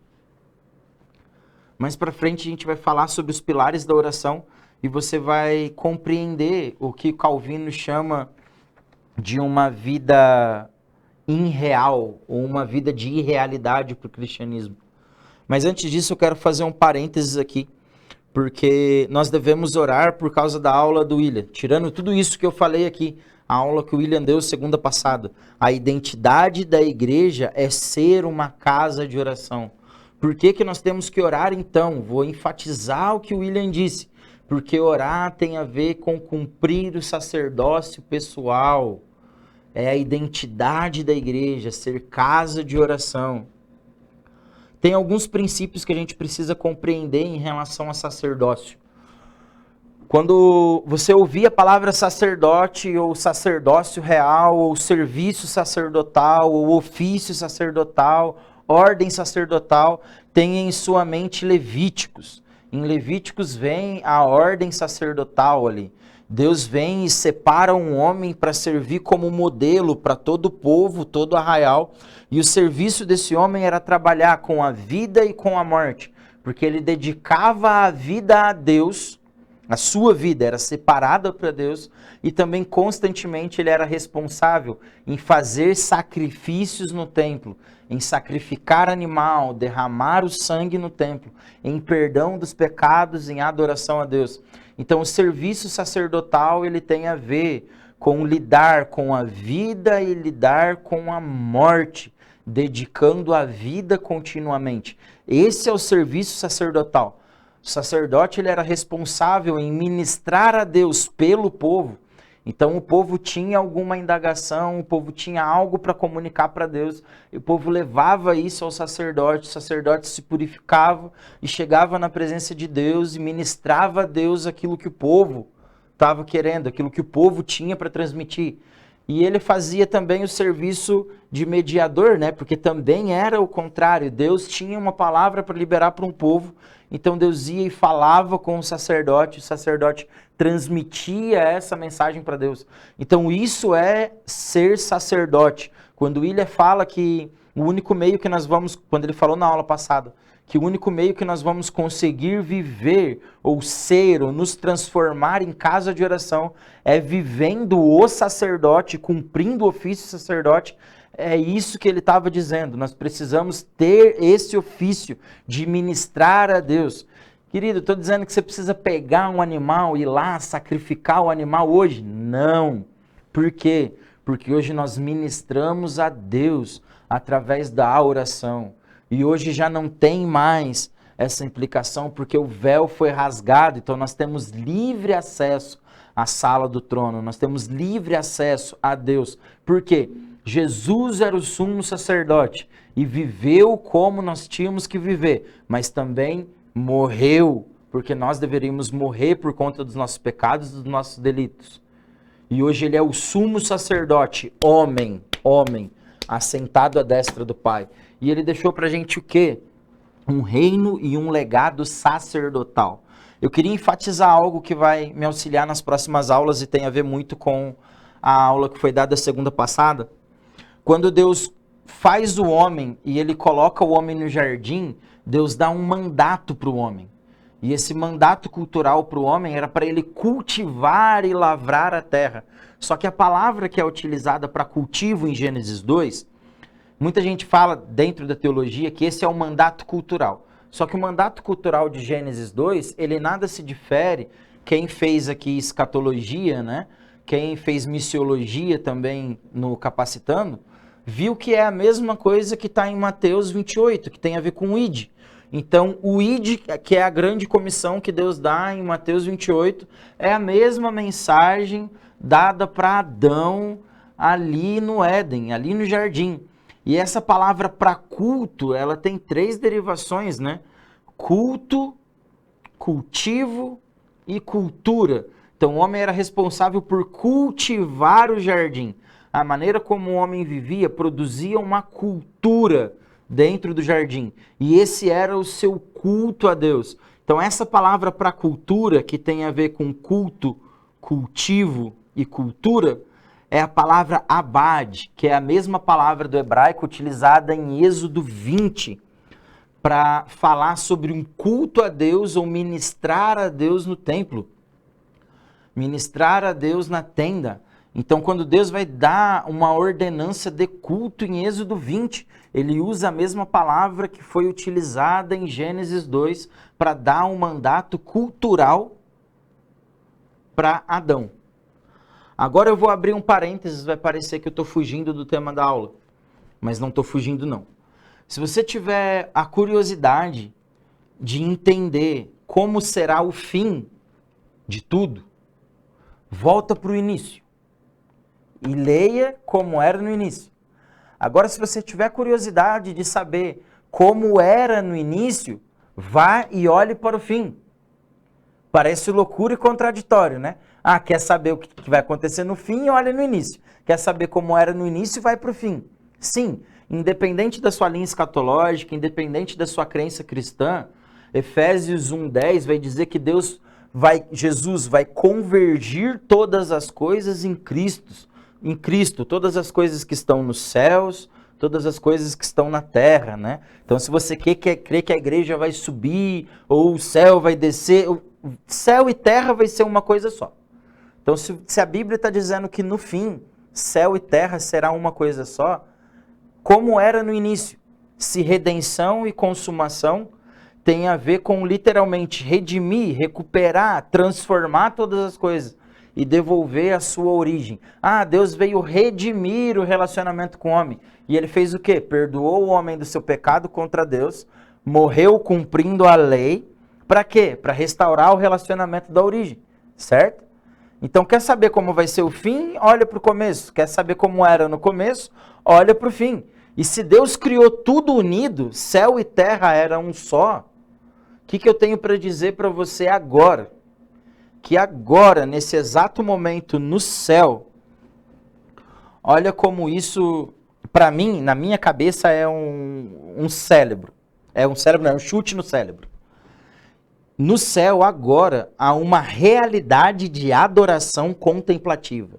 Mais para frente a gente vai falar sobre os pilares da oração e você vai compreender o que Calvino chama de uma vida irreal, ou uma vida de irrealidade para o cristianismo. Mas antes disso eu quero fazer um parênteses aqui, porque nós devemos orar por causa da aula do William. Tirando tudo isso que eu falei aqui, a aula que o William deu segunda passada, a identidade da igreja é ser uma casa de oração. Por que que nós temos que orar então? Vou enfatizar o que o William disse. Porque orar tem a ver com cumprir o sacerdócio pessoal. É a identidade da igreja, ser casa de oração. Tem alguns princípios que a gente precisa compreender em relação a sacerdócio. Quando você ouvir a palavra sacerdote, ou sacerdócio real, ou serviço sacerdotal, ou ofício sacerdotal, ordem sacerdotal, tenha em sua mente Levíticos. Em Levíticos vem a ordem sacerdotal ali. Deus vem e separa um homem para servir como modelo para todo o povo, todo o arraial. E o serviço desse homem era trabalhar com a vida e com a morte. Porque ele dedicava a vida a Deus, a sua vida era separada para Deus. E também constantemente ele era responsável em fazer sacrifícios no templo. Em sacrificar animal, derramar o sangue no templo. Em perdão dos pecados, em adoração a Deus. Então o serviço sacerdotal ele tem a ver com lidar com a vida e lidar com a morte, dedicando a vida continuamente. Esse é o serviço sacerdotal. O sacerdote ele era responsável em ministrar a Deus pelo povo. Então o povo tinha alguma indagação, o povo tinha algo para comunicar para Deus, e o povo levava isso ao sacerdote, o sacerdote se purificava e chegava na presença de Deus e ministrava a Deus aquilo que o povo estava querendo, aquilo que o povo tinha para transmitir. E ele fazia também o serviço de mediador, né? Porque também era o contrário, Deus tinha uma palavra para liberar para um povo, então Deus ia e falava com o sacerdote transmitia essa mensagem para Deus. Então isso é ser sacerdote. Quando o William fala que o único meio que nós vamos, quando ele falou na aula passada, que o único meio que nós vamos conseguir viver, ou ser, ou nos transformar em casa de oração, é vivendo o sacerdote, cumprindo o ofício sacerdote. É isso que ele estava dizendo. Nós precisamos ter esse ofício de ministrar a Deus. Querido, estou dizendo que você precisa pegar um animal e ir lá sacrificar o animal hoje? Não. Por quê? Porque hoje nós ministramos a Deus através da oração. E hoje já não tem mais essa implicação, porque o véu foi rasgado, então nós temos livre acesso à sala do trono, nós temos livre acesso a Deus. Por quê? Jesus era o sumo sacerdote e viveu como nós tínhamos que viver, mas também morreu, porque nós deveríamos morrer por conta dos nossos pecados e dos nossos delitos. E hoje ele é o sumo sacerdote, homem, assentado à destra do Pai. E ele deixou pra gente o quê? Um reino e um legado sacerdotal. Eu queria enfatizar algo que vai me auxiliar nas próximas aulas e tem a ver muito com a aula que foi dada segunda passada. Quando Deus faz o homem e ele coloca o homem no jardim, Deus dá um mandato para o homem. E esse mandato cultural para o homem era para ele cultivar e lavrar a terra. Só que a palavra que é utilizada para cultivo em Gênesis 2, muita gente fala dentro da teologia que esse é o mandato cultural. Só que o mandato cultural de Gênesis 2, ele nada se difere. Quem fez aqui escatologia, né? Quem fez missiologia também no Capacitando, viu que é a mesma coisa que está em Mateus 28, que tem a ver com o ID. Então, o ID, que é a grande comissão que Deus dá em Mateus 28, é a mesma mensagem dada para Adão ali no Éden, ali no jardim. E essa palavra para culto, ela tem 3 derivações, né? Culto, cultivo e cultura. Então, o homem era responsável por cultivar o jardim. A maneira como o homem vivia produzia uma cultura dentro do jardim. E esse era o seu culto a Deus. Então essa palavra para cultura, que tem a ver com culto, cultivo e cultura, é a palavra abad, que é a mesma palavra do hebraico utilizada em Êxodo 20. para falar sobre um culto a Deus ou ministrar a Deus no templo. Ministrar a Deus na tenda. Então, quando Deus vai dar uma ordenança de culto em Êxodo 20, ele usa a mesma palavra que foi utilizada em Gênesis 2 para dar um mandato cultural para Adão. Agora eu vou abrir um parênteses, vai parecer que eu estou fugindo do tema da aula, mas não estou fugindo não. Se você tiver a curiosidade de entender como será o fim de tudo, volta para o início e leia como era no início. Agora, se você tiver curiosidade de saber como era no início, vá e olhe para o fim. Parece loucura e contraditório, né? Ah, quer saber o que vai acontecer no fim? Olha no início. Quer saber como era no início? Vai para o fim. Sim, independente da sua linha escatológica, independente da sua crença cristã, Efésios 1:10 vai dizer que Jesus vai convergir todas as coisas em Cristo, todas as coisas que estão nos céus, todas as coisas que estão na terra, né? Então, se você crê que a igreja vai subir, ou o céu vai descer, céu e terra vai ser uma coisa só. Então, se a Bíblia está dizendo que no fim, céu e terra será uma coisa só, como era no início, se redenção e consumação tem a ver com literalmente redimir, recuperar, transformar todas as coisas e devolver a sua origem. Ah, Deus veio redimir o relacionamento com o homem. E ele fez o quê? Perdoou o homem do seu pecado contra Deus, morreu cumprindo a lei. Para quê? Para restaurar o relacionamento da origem, certo? Então, quer saber como vai ser o fim? Olha para o começo. Quer saber como era no começo? Olha para o fim. E se Deus criou tudo unido, céu e terra eram um só, o que eu tenho para dizer para você agora? Que agora, nesse exato momento, no céu, olha como isso, para mim, na minha cabeça, é um cérebro. É um cérebro, não, é um chute no cérebro. No céu, agora, há uma realidade de adoração contemplativa.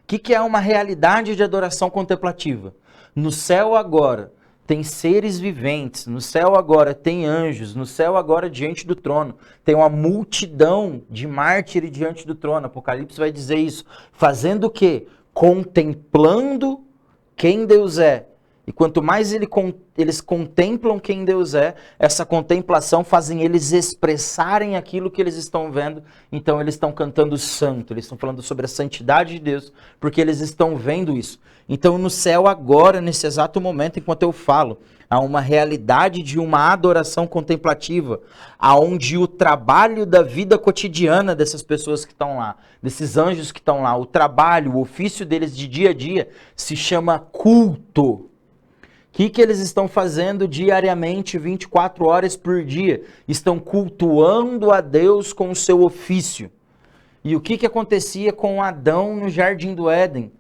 O que é uma realidade de adoração contemplativa? No céu agora, tem seres viventes, no céu agora tem anjos, no céu agora diante do trono, tem uma multidão de mártires diante do trono. Apocalipse vai dizer isso. Fazendo o quê? Contemplando quem Deus é. E quanto mais eles contemplam quem Deus é, essa contemplação fazem eles expressarem aquilo que eles estão vendo. Então eles estão cantando santo, eles estão falando sobre a santidade de Deus, porque eles estão vendo isso. Então no céu agora, nesse exato momento, enquanto eu falo, há uma realidade de uma adoração contemplativa, aonde o trabalho da vida cotidiana dessas pessoas que estão lá, desses anjos que estão lá, o trabalho, o ofício deles de dia a dia, se chama culto. O que eles estão fazendo diariamente, 24 horas por dia? Estão cultuando a Deus com o seu ofício. E o que acontecia com Adão no Jardim do Éden?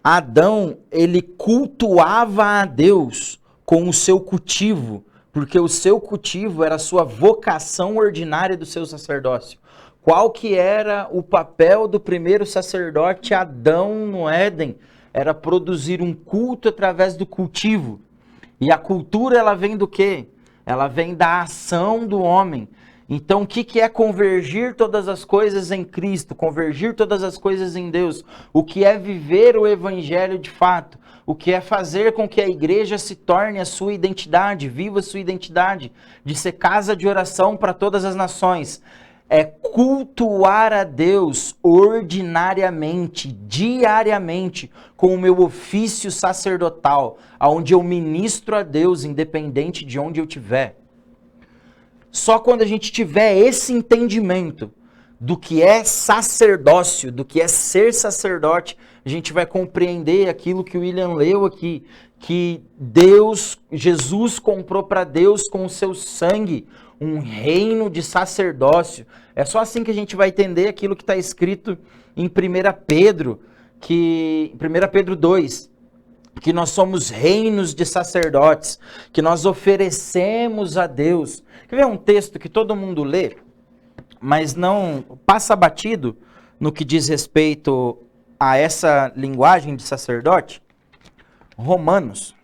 Adão, ele cultuava a Deus com o seu cultivo, porque o seu cultivo era a sua vocação ordinária do seu sacerdócio. Qual que era o papel do primeiro sacerdote Adão no Éden? Era produzir um culto através do cultivo. E a cultura, ela vem do quê? Ela vem da ação do homem. Então, o que é convergir todas as coisas em Cristo? Convergir todas as coisas em Deus? O que é viver o Evangelho de fato? O que é fazer com que a igreja se torne a sua identidade, viva a sua identidade, de ser casa de oração para todas as nações? É cultuar a Deus ordinariamente, diariamente, com o meu ofício sacerdotal, onde eu ministro a Deus, independente de onde eu estiver. Só quando a gente tiver esse entendimento do que é sacerdócio, do que é ser sacerdote, a gente vai compreender aquilo que o William leu aqui, que Jesus comprou para Deus com o seu sangue, um reino de sacerdócio. É só assim que a gente vai entender aquilo que está escrito em 1 Pedro, 1 Pedro 2, que nós somos reinos de sacerdotes, que nós oferecemos a Deus. Quer ver um texto que todo mundo lê, mas não passa batido no que diz respeito a essa linguagem de sacerdote? Romanos.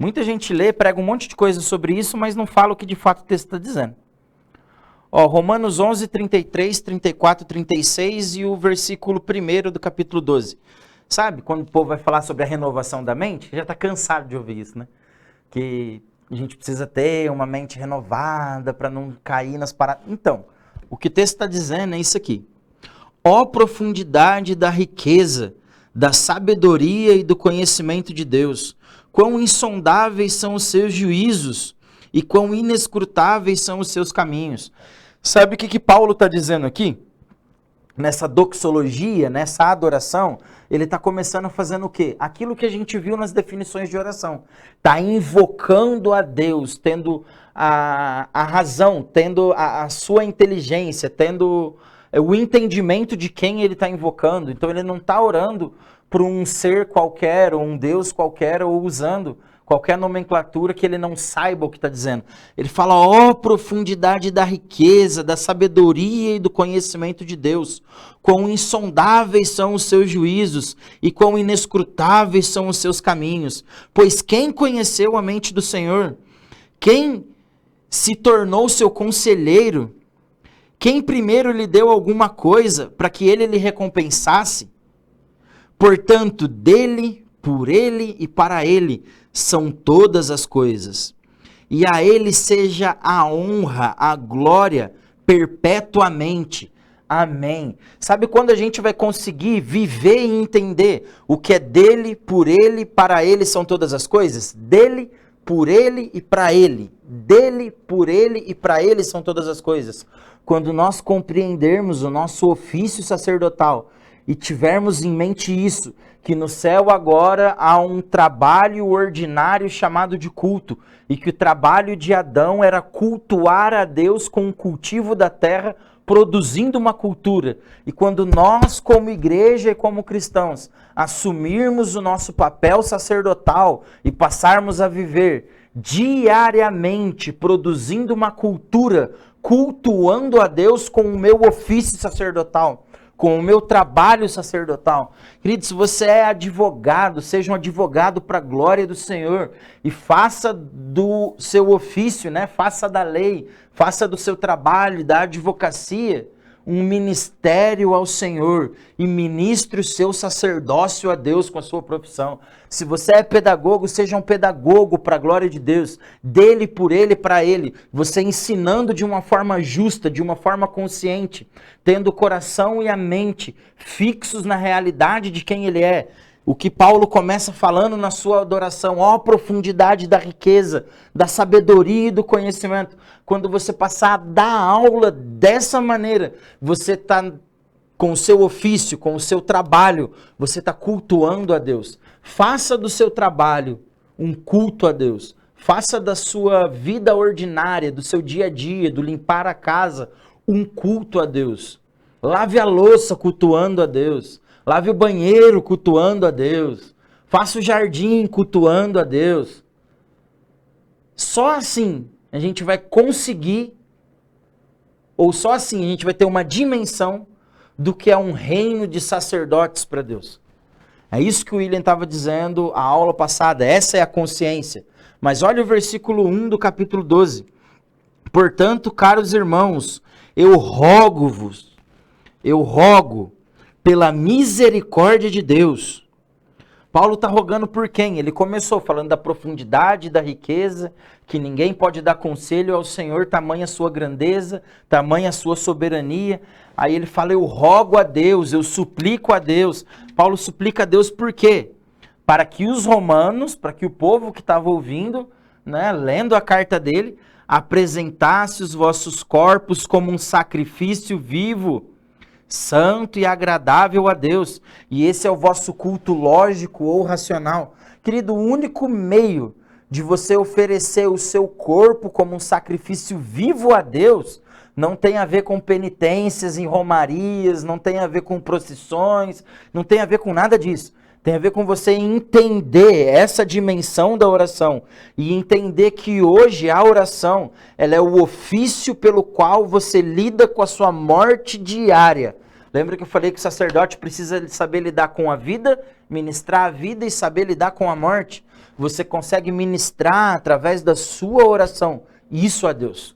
Muita gente lê, prega um monte de coisa sobre isso, mas não fala o que de fato o texto está dizendo. Ó, Romanos 11, 33, 34, 36 e o versículo 1 do capítulo 12. Sabe, quando o povo vai falar sobre a renovação da mente, já está cansado de ouvir isso, né? Que a gente precisa ter uma mente renovada para não cair nas paradas. Então, o que o texto está dizendo é isso aqui. Ó profundidade da riqueza, da sabedoria e do conhecimento de Deus, quão insondáveis são os seus juízos e quão inescrutáveis são os seus caminhos. Sabe o que Paulo está dizendo aqui? Nessa doxologia, nessa adoração, ele está começando fazendo o quê? Aquilo que a gente viu nas definições de oração. Está invocando a Deus, tendo a razão, tendo a sua inteligência, tendo o entendimento de quem ele está invocando. Então ele não está orando por um ser qualquer, ou um Deus qualquer, ou usando qualquer nomenclatura que ele não saiba o que está dizendo. Ele fala, ó profundidade da riqueza, da sabedoria e do conhecimento de Deus. Quão insondáveis são os seus juízos e quão inescrutáveis são os seus caminhos. Pois quem conheceu a mente do Senhor? Quem se tornou seu conselheiro? Quem primeiro lhe deu alguma coisa para que ele lhe recompensasse? Portanto, dele, por ele e para ele são todas as coisas. E a ele seja a honra, a glória, perpetuamente. Amém. Sabe quando a gente vai conseguir viver e entender o que é dele, por ele, para ele são todas as coisas? Dele, por ele e para ele. Dele, por ele e para ele são todas as coisas. Quando nós compreendermos o nosso ofício sacerdotal e tivermos em mente isso, que no céu agora há um trabalho ordinário chamado de culto, e que o trabalho de Adão era cultuar a Deus com o cultivo da terra, produzindo uma cultura. E quando nós, como igreja e como cristãos, assumirmos o nosso papel sacerdotal e passarmos a viver diariamente produzindo uma cultura, cultuando a Deus com o meu ofício sacerdotal, com o meu trabalho sacerdotal. Queridos, se você é advogado, seja um advogado para a glória do Senhor e faça do seu ofício, né? Faça da lei, faça do seu trabalho, da advocacia, um ministério ao Senhor e ministre o seu sacerdócio a Deus com a sua profissão. Se você é pedagogo, seja um pedagogo para a glória de Deus, dele, por ele, para ele, você ensinando de uma forma justa, de uma forma consciente, tendo o coração e a mente fixos na realidade de quem ele é. O que Paulo começa falando na sua adoração, ó profundidade da riqueza, da sabedoria e do conhecimento. Quando você passar a dar aula dessa maneira, você está com o seu ofício, com o seu trabalho, você está cultuando a Deus. Faça do seu trabalho um culto a Deus. Faça da sua vida ordinária, do seu dia a dia, do limpar a casa, um culto a Deus. Lave a louça cultuando a Deus. Lave o banheiro cultuando a Deus. Faça o jardim cultuando a Deus. Só assim a gente vai conseguir, ou só assim a gente vai ter uma dimensão do que é um reino de sacerdotes para Deus. É isso que o William estava dizendo a aula passada, essa é a consciência. Mas olha o versículo 1 do capítulo 12. Portanto, caros irmãos, eu rogo pela misericórdia de Deus. Paulo está rogando por quem? Ele começou falando da profundidade, da riqueza, que ninguém pode dar conselho ao Senhor, tamanha a sua grandeza, tamanha a sua soberania. Aí ele fala, eu rogo a Deus, eu suplico a Deus. Paulo suplica a Deus por quê? Para que os romanos, para que o povo que estava ouvindo, né, lendo a carta dele, apresentasse os vossos corpos como um sacrifício vivo, santo e agradável a Deus. E esse é o vosso culto lógico ou racional. Querido, o único meio de você oferecer o seu corpo como um sacrifício vivo a Deus não tem a ver com penitências em romarias, não tem a ver com procissões, não tem a ver com nada disso. Tem a ver com você entender essa dimensão da oração e entender que hoje a oração, ela é o ofício pelo qual você lida com a sua morte diária. Lembra que eu falei que o sacerdote precisa saber lidar com a vida, ministrar a vida e saber lidar com a morte? você consegue ministrar através da sua oração isso a Deus.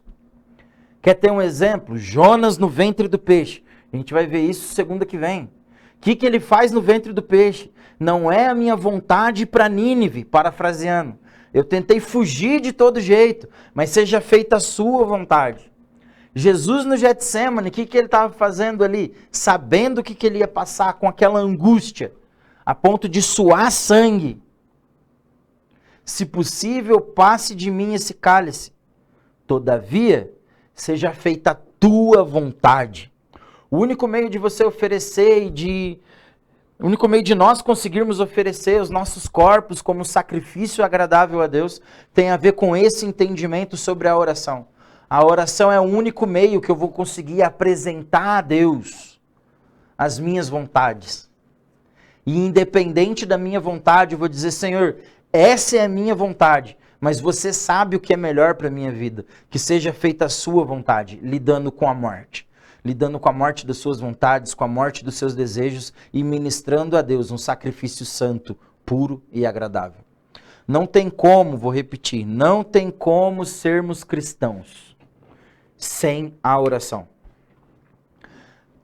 Quer ter um exemplo? Jonas no ventre do peixe. A gente vai ver isso segunda que vem. O que ele faz no ventre do peixe? Não é a minha vontade para Nínive, parafraseando. Eu tentei fugir de todo jeito, mas seja feita a sua vontade. Jesus no Getsêmani, o que ele estava fazendo ali? Sabendo o que ele ia passar com aquela angústia, a ponto de suar sangue. Se possível, passe de mim esse cálice. Todavia, seja feita a tua vontade. O único meio de você oferecer o único meio de nós conseguirmos oferecer os nossos corpos como sacrifício agradável a Deus tem a ver com esse entendimento sobre a oração. A oração é o único meio que eu vou conseguir apresentar a Deus as minhas vontades. E independente da minha vontade, eu vou dizer, Senhor, essa é a minha vontade, mas você sabe o que é melhor para a minha vida. Que seja feita a sua vontade, lidando com a morte. Lidando com a morte das suas vontades, com a morte dos seus desejos e ministrando a Deus um sacrifício santo, puro e agradável. Não tem como, vou repetir, não tem como sermos cristãos sem a oração.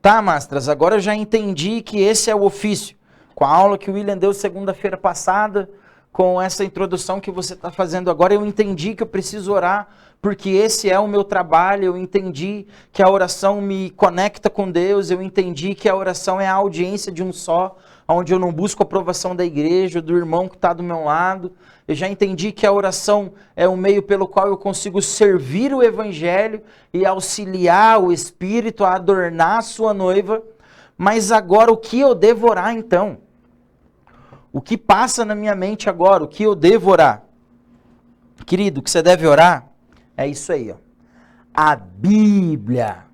Tá, Mastras, agora eu já entendi que esse é o ofício. Com a aula que o William deu segunda-feira passada, com essa introdução que você está fazendo agora, eu entendi que eu preciso orar, porque esse é o meu trabalho, eu entendi que a oração me conecta com Deus, eu entendi que a oração é a audiência de um só, onde eu não busco a aprovação da igreja, do irmão que está do meu lado, eu já entendi que a oração é o meio pelo qual eu consigo servir o evangelho e auxiliar o Espírito a adornar a sua noiva, mas agora o que eu devo orar então? O que passa na minha mente agora? O que eu devo orar? Querido, o que você deve orar é isso aí, ó. A Bíblia.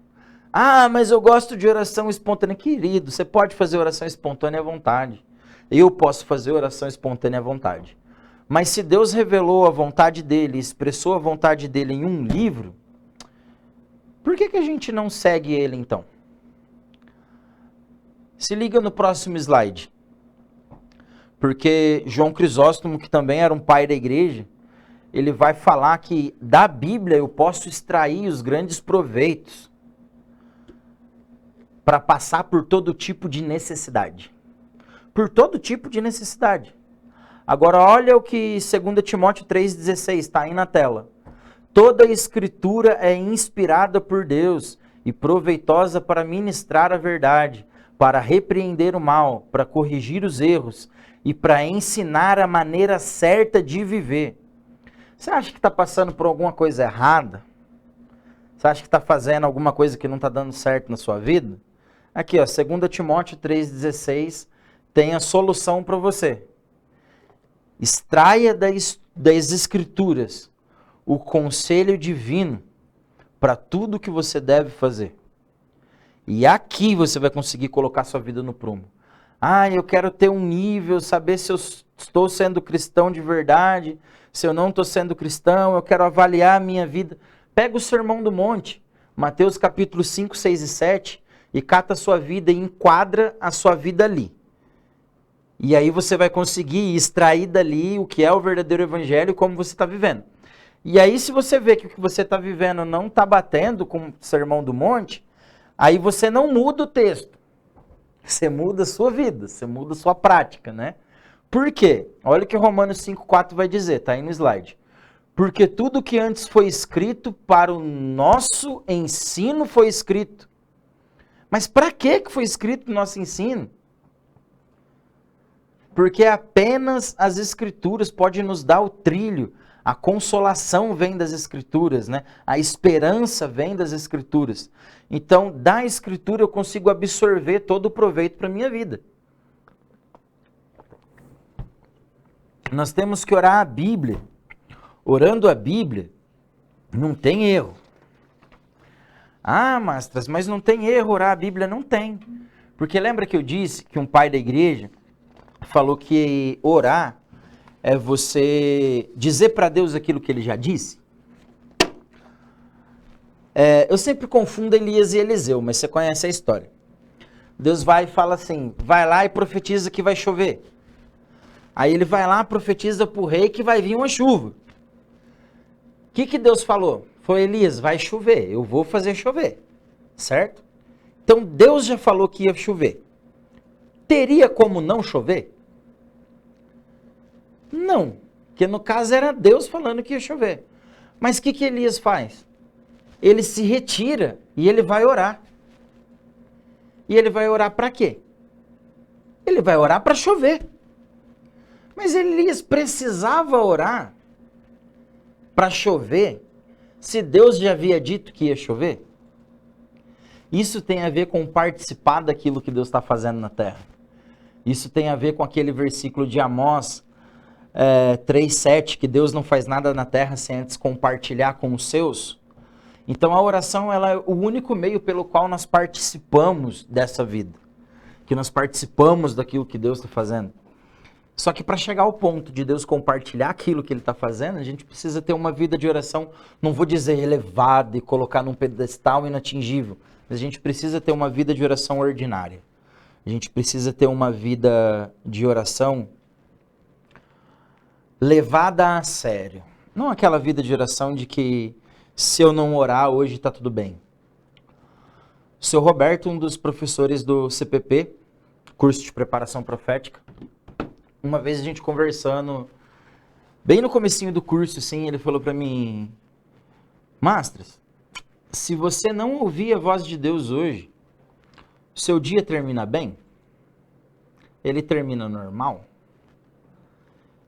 Ah, mas eu gosto de oração espontânea. Querido, você pode fazer oração espontânea à vontade. Eu posso fazer oração espontânea à vontade. Mas se Deus revelou a vontade dele, expressou a vontade dele em um livro, por que a gente não segue ele então? Se liga no próximo slide. Porque João Crisóstomo, que também era um pai da igreja, ele vai falar que da Bíblia eu posso extrair os grandes proveitos para passar por todo tipo de necessidade. Por todo tipo de necessidade. Agora olha o que 2 Timóteo 3,16 está aí na tela. Toda a escritura é inspirada por Deus e proveitosa para ministrar a verdade, para repreender o mal, para corrigir os erros e para ensinar a maneira certa de viver. Você acha que está passando por alguma coisa errada? Você acha que está fazendo alguma coisa que não está dando certo na sua vida? Aqui, ó, 2 Timóteo 3,16 tem a solução para você. Extraia das Escrituras o conselho divino para tudo que você deve fazer. E aqui você vai conseguir colocar sua vida no prumo. Ah, eu quero ter um nível, saber se eu estou sendo cristão de verdade, se eu não estou sendo cristão, eu quero avaliar a minha vida. Pega o Sermão do Monte, Mateus capítulo 5, 6 e 7, e cata a sua vida e enquadra a sua vida ali. E aí você vai conseguir extrair dali o que é o verdadeiro evangelho e como você está vivendo. E aí se você vê que o que você está vivendo não está batendo com o Sermão do Monte, aí você não muda o texto. Você muda a sua vida, você muda a sua prática, né? Por quê? Olha o que Romanos 5,4 vai dizer, tá aí no slide. Porque tudo que antes foi escrito para o nosso ensino foi escrito. Mas para que foi escrito o nosso ensino? Porque apenas as Escrituras podem nos dar o trilho. A consolação vem das Escrituras, né? A esperança vem das Escrituras. Então, da Escritura eu consigo absorver todo o proveito para a minha vida. Nós temos que orar a Bíblia. Orando a Bíblia, não tem erro. Ah, Mastras, mas não tem erro orar a Bíblia? Não tem. Porque lembra que eu disse que um pai da igreja falou que orar é você dizer para Deus aquilo que ele já disse? Eu sempre confundo Elias e Eliseu, mas você conhece a história. Deus vai e fala assim, vai lá e profetiza que vai chover. Aí ele vai lá, profetiza para o rei que vai vir uma chuva. O que Deus falou? Foi, Elias, vai chover, eu vou fazer chover, certo? Então Deus já falou que ia chover. Teria como não chover? Não, porque no caso era Deus falando que ia chover. Mas o que Elias faz? Ele se retira e ele vai orar. E ele vai orar para quê? Ele vai orar para chover. Mas Elias precisava orar para chover se Deus já havia dito que ia chover? Isso tem a ver com participar daquilo que Deus está fazendo na terra. Isso tem a ver com aquele versículo de Amós 3,7, que Deus não faz nada na terra sem antes compartilhar com os seus. Então a oração ela é o único meio pelo qual nós participamos dessa vida. Que nós participamos daquilo que Deus está fazendo. Só que para chegar ao ponto de Deus compartilhar aquilo que Ele está fazendo, a gente precisa ter uma vida de oração, não vou dizer elevada e colocar num pedestal inatingível, mas a gente precisa ter uma vida de oração ordinária. A gente precisa ter uma vida de oração levada a sério. Não aquela vida de oração de que se eu não orar hoje está tudo bem. O seu Roberto, um dos professores do CPP, curso de preparação profética, uma vez a gente conversando, bem no comecinho do curso, assim, ele falou para mim, Mastras, se você não ouvir a voz de Deus hoje, o seu dia termina bem? Ele termina normal?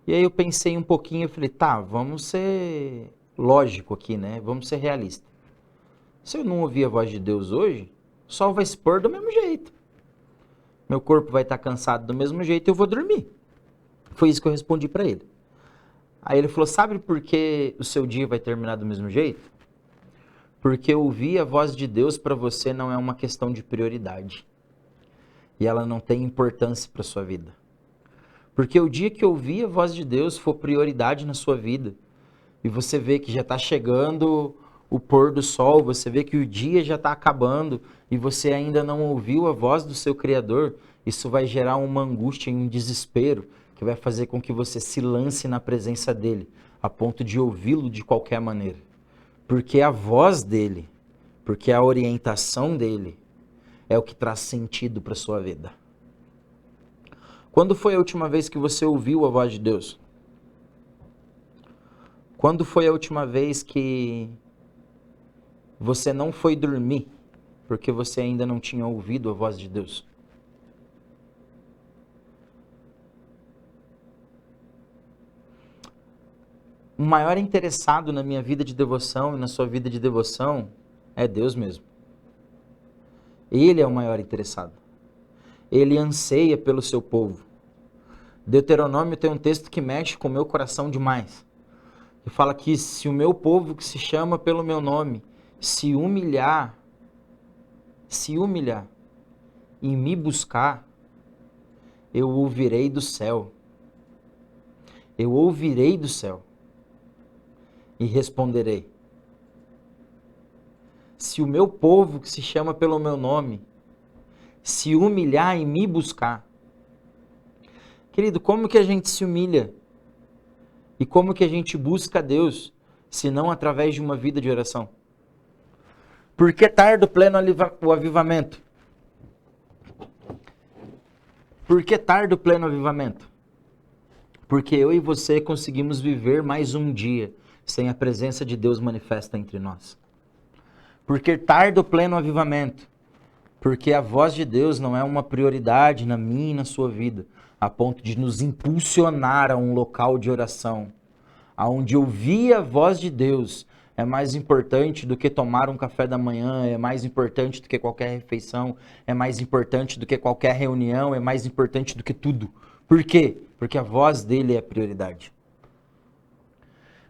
E aí eu pensei um pouquinho e falei, tá, vamos ser lógico aqui, né? Vamos ser realista. Se eu não ouvir a voz de Deus hoje, o sol vai se pôr do mesmo jeito. Meu corpo vai estar cansado do mesmo jeito e eu vou dormir. Foi isso que eu respondi para ele. Aí ele falou, sabe por que o seu dia vai terminar do mesmo jeito? Porque ouvir a voz de Deus para você não é uma questão de prioridade. E ela não tem importância para a sua vida. Porque o dia que ouvir a voz de Deus for prioridade na sua vida, e você vê que já está chegando o pôr do sol, você vê que o dia já está acabando, e você ainda não ouviu a voz do seu Criador, isso vai gerar uma angústia e um desespero, que vai fazer com que você se lance na presença dele, a ponto de ouvi-lo de qualquer maneira. Porque a voz dele, porque a orientação dele, é o que traz sentido para a sua vida. Quando foi a última vez que você ouviu a voz de Deus? Quando foi a última vez que você não foi dormir, porque você ainda não tinha ouvido a voz de Deus? O maior interessado na minha vida de devoção e na sua vida de devoção é Deus mesmo. Ele é o maior interessado. Ele anseia pelo seu povo. Deuteronômio tem um texto que mexe com o meu coração demais. Que fala que se o meu povo que se chama pelo meu nome se humilhar e me buscar, eu ouvirei do céu. Eu ouvirei do céu. E responderei. Se o meu povo, que se chama pelo meu nome, se humilhar e me buscar. Querido, como que a gente se humilha? E como que a gente busca a Deus, se não através de uma vida de oração? Por que tarda o avivamento? Por que tarda o pleno avivamento? Porque eu e você conseguimos viver mais um dia sem a presença de Deus manifesta entre nós. Porque tarda o pleno avivamento? Porque a voz de Deus não é uma prioridade na minha e na sua vida, a ponto de nos impulsionar a um local de oração, aonde ouvir a voz de Deus é mais importante do que tomar um café da manhã, é mais importante do que qualquer refeição, é mais importante do que qualquer reunião, é mais importante do que tudo. Por quê? Porque a voz dele é a prioridade.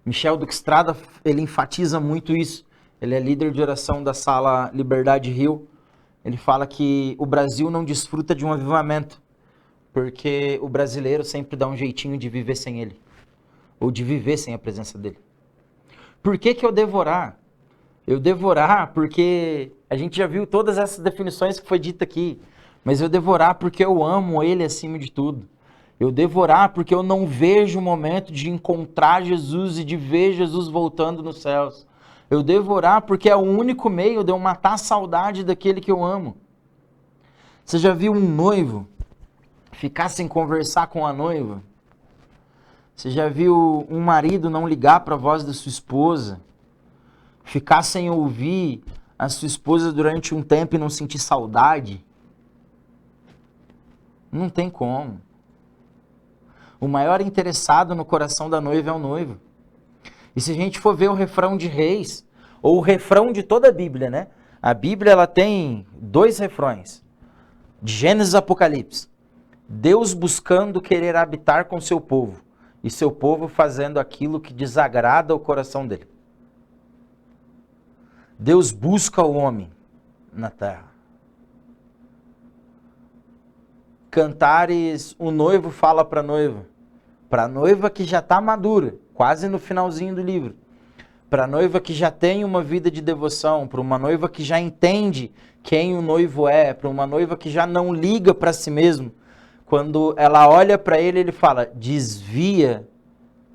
Michel Duxstrada, ele enfatiza muito isso. Ele é líder de oração da Sala Liberdade Rio. Ele fala que o Brasil não desfruta de um avivamento, porque o brasileiro sempre dá um jeitinho de viver sem ele, ou de viver sem a presença dele. Por que eu devorar? Eu devorar porque a gente já viu todas essas definições que foi dita aqui, mas eu devorar porque eu amo ele acima de tudo. Eu devo orar porque eu não vejo o momento de encontrar Jesus e de ver Jesus voltando nos céus. Eu devo orar porque é o único meio de eu matar a saudade daquele que eu amo. Você já viu um noivo ficar sem conversar com a noiva? Você já viu um marido não ligar para a voz da sua esposa? Ficar sem ouvir a sua esposa durante um tempo e não sentir saudade? Não tem como. O maior interessado no coração da noiva é o noivo. E se a gente for ver o refrão de Reis, ou o refrão de toda a Bíblia, né? A Bíblia ela tem 2 refrões, de Gênesis a Apocalipse. Deus buscando querer habitar com seu povo, e seu povo fazendo aquilo que desagrada o coração dele. Deus busca o homem na terra. Cantares, o noivo fala para a noiva que já está madura, quase no finalzinho do livro, para a noiva que já tem uma vida de devoção, para uma noiva que já entende quem o noivo é, para uma noiva que já não liga para si mesmo. Quando ela olha para ele, ele fala, desvia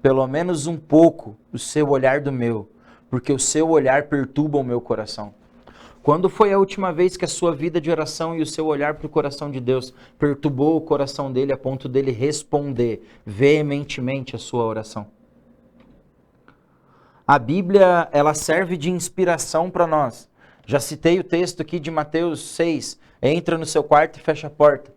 pelo menos um pouco o seu olhar do meu, porque o seu olhar perturba o meu coração. Quando foi a última vez que a sua vida de oração e o seu olhar para o coração de Deus perturbou o coração dele a ponto dele responder veementemente a sua oração? A Bíblia, ela serve de inspiração para nós. Já citei o texto aqui de Mateus 6, entra no seu quarto e fecha a porta.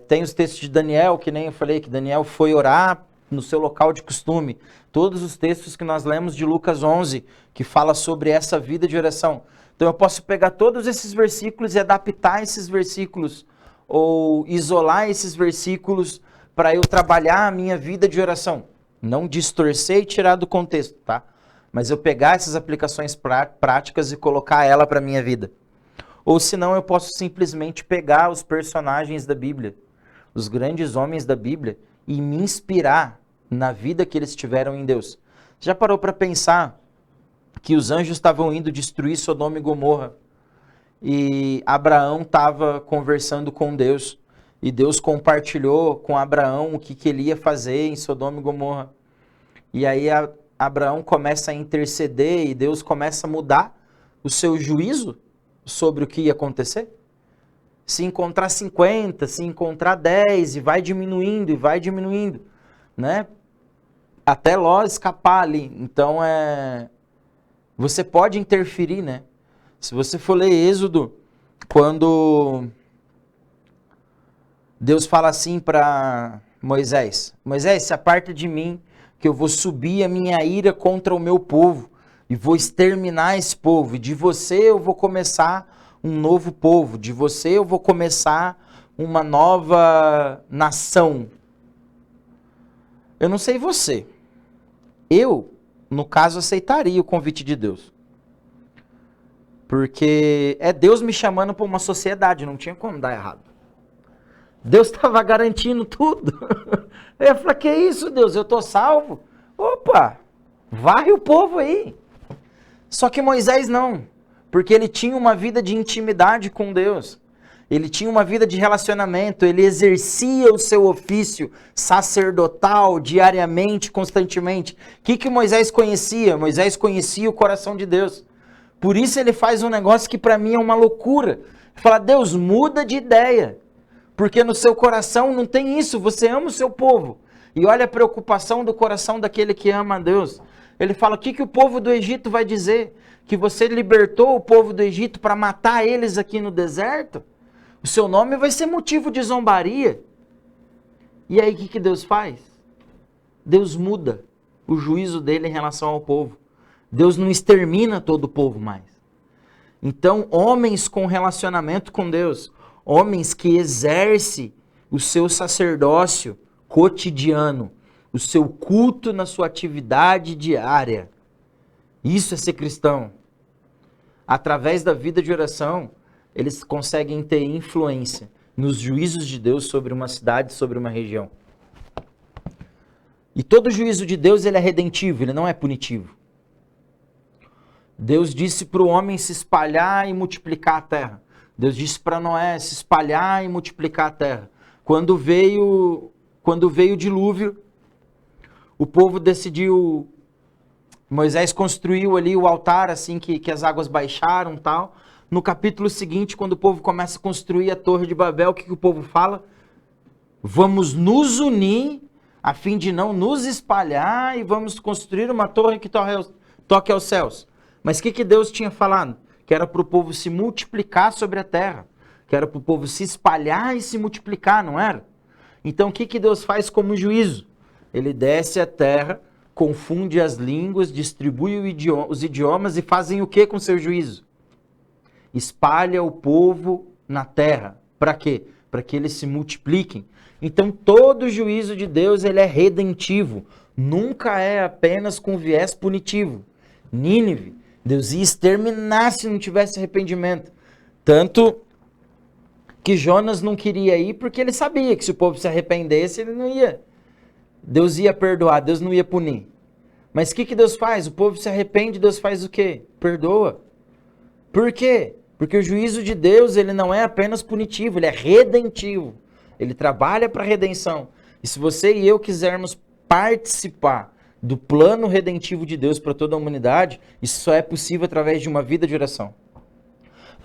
Tem os textos de Daniel, que nem eu falei, que Daniel foi orar no seu local de costume. Todos os textos que nós lemos de Lucas 11, que fala sobre essa vida de oração. Então eu posso pegar todos esses versículos e adaptar esses versículos, ou isolar esses versículos para eu trabalhar a minha vida de oração. Não distorcer e tirar do contexto, tá? Mas eu pegar essas aplicações práticas e colocar ela para a minha vida. Ou senão eu posso simplesmente pegar os personagens da Bíblia, os grandes homens da Bíblia, e me inspirar na vida que eles tiveram em Deus. Já parou para pensar que os anjos estavam indo destruir Sodoma e Gomorra e Abraão estava conversando com Deus e Deus compartilhou com Abraão o que ele ia fazer em Sodoma e Gomorra. E aí Abraão começa a interceder e Deus começa a mudar o seu juízo sobre o que ia acontecer. Se encontrar 50, se encontrar 10 e vai diminuindo, né? Até Ló escapar ali. Então você pode interferir, né? Se você for ler Êxodo, quando Deus fala assim para Moisés, Moisés, se aparta de mim, que eu vou subir a minha ira contra o meu povo, e vou exterminar esse povo, e de você eu vou começar um novo povo, de você eu vou começar uma nova nação. Eu não sei você, eu, no caso, aceitaria o convite de Deus. Porque é Deus me chamando para uma sociedade, não tinha como dar errado. Deus estava garantindo tudo. Eu ia falar, que isso, Deus? Eu estou salvo? Opa, varre o povo aí. Só que Moisés não, porque ele tinha uma vida de intimidade com Deus. Ele tinha uma vida de relacionamento, ele exercia o seu ofício sacerdotal diariamente, constantemente. O que Moisés conhecia? Moisés conhecia o coração de Deus. Por isso ele faz um negócio que para mim é uma loucura. Ele fala, Deus, muda de ideia, porque no seu coração não tem isso, você ama o seu povo. E olha a preocupação do coração daquele que ama a Deus. Ele fala, o que o povo do Egito vai dizer? Que você libertou o povo do Egito para matar eles aqui no deserto? O seu nome vai ser motivo de zombaria. E aí o que Deus faz? Deus muda o juízo dele em relação ao povo. Deus não extermina todo o povo mais. Então, homens com relacionamento com Deus, homens que exercem o seu sacerdócio cotidiano, o seu culto na sua atividade diária. Isso é ser cristão. Através da vida de oração, eles conseguem ter influência nos juízos de Deus sobre uma cidade, sobre uma região. E todo juízo de Deus ele é redentivo, ele não é punitivo. Deus disse para o homem se espalhar e multiplicar a terra. Deus disse para Noé se espalhar e multiplicar a terra. Quando veio quando veio o dilúvio, o povo decidiu, Moisés construiu ali o altar, assim que as águas baixaram e tal. No capítulo seguinte, quando o povo começa a construir a Torre de Babel, o que o povo fala? Vamos nos unir a fim de não nos espalhar e vamos construir uma torre que toque aos céus. Mas o que Deus tinha falado? Que era para o povo se multiplicar sobre a terra. Que era para o povo se espalhar e se multiplicar, não era? Então o que Deus faz como juízo? Ele desce a terra, confunde as línguas, distribui os idiomas e fazem o que com seu juízo? Espalha o povo na terra. Para quê? Para que eles se multipliquem. Então todo juízo de Deus ele é redentivo. Nunca é apenas com viés punitivo. Nínive, Deus ia exterminar se não tivesse arrependimento. Tanto que Jonas não queria ir porque ele sabia que se o povo se arrependesse, ele não ia. Deus ia perdoar, Deus não ia punir. Mas o que Deus faz? O povo se arrepende, Deus faz o quê? Perdoa. Por quê? Porque o juízo de Deus ele não é apenas punitivo, ele é redentivo. Ele trabalha para a redenção. E se você e eu quisermos participar do plano redentivo de Deus para toda a humanidade, isso só é possível através de uma vida de oração.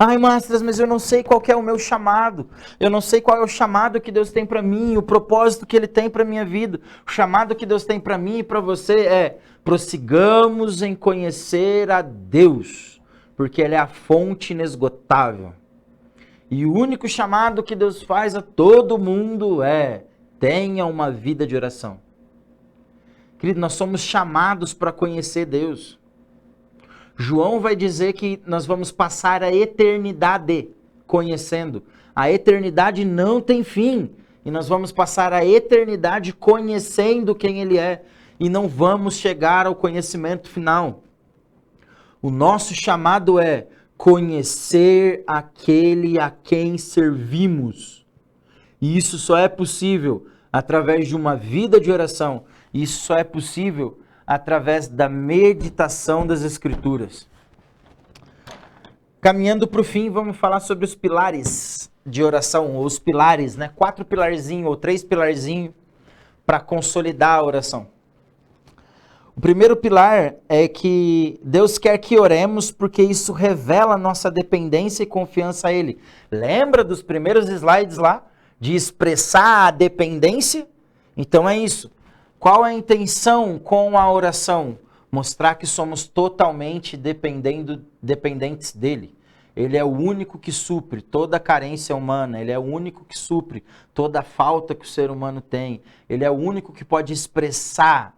Ai, Mastras, mas eu não sei qual que é o meu chamado. Eu não sei qual é o chamado que Deus tem para mim, o propósito que Ele tem para a minha vida. O chamado que Deus tem para mim e para você é: prossigamos em conhecer a Deus, porque Ele é a fonte inesgotável. E o único chamado que Deus faz a todo mundo é: tenha uma vida de oração. Querido, nós somos chamados para conhecer Deus. João vai dizer que nós vamos passar a eternidade conhecendo. A eternidade não tem fim. E nós vamos passar a eternidade conhecendo quem Ele é. E não vamos chegar ao conhecimento final. O nosso chamado é conhecer aquele a quem servimos. E isso só é possível através de uma vida de oração. Isso só é possível através da meditação das Escrituras. Caminhando para o fim, vamos falar sobre os pilares de oração, ou os pilares, né? 4 pilarzinhos ou 3 pilarzinhos para consolidar a oração. O primeiro pilar é que Deus quer que oremos porque isso revela nossa dependência e confiança a Ele. Lembra dos primeiros slides lá? De expressar a dependência? Então é isso. Qual é a intenção com a oração? Mostrar que somos totalmente dependentes dele. Ele é o único que supre toda a carência humana. Ele é o único que supre toda a falta que o ser humano tem. Ele é o único que pode expressar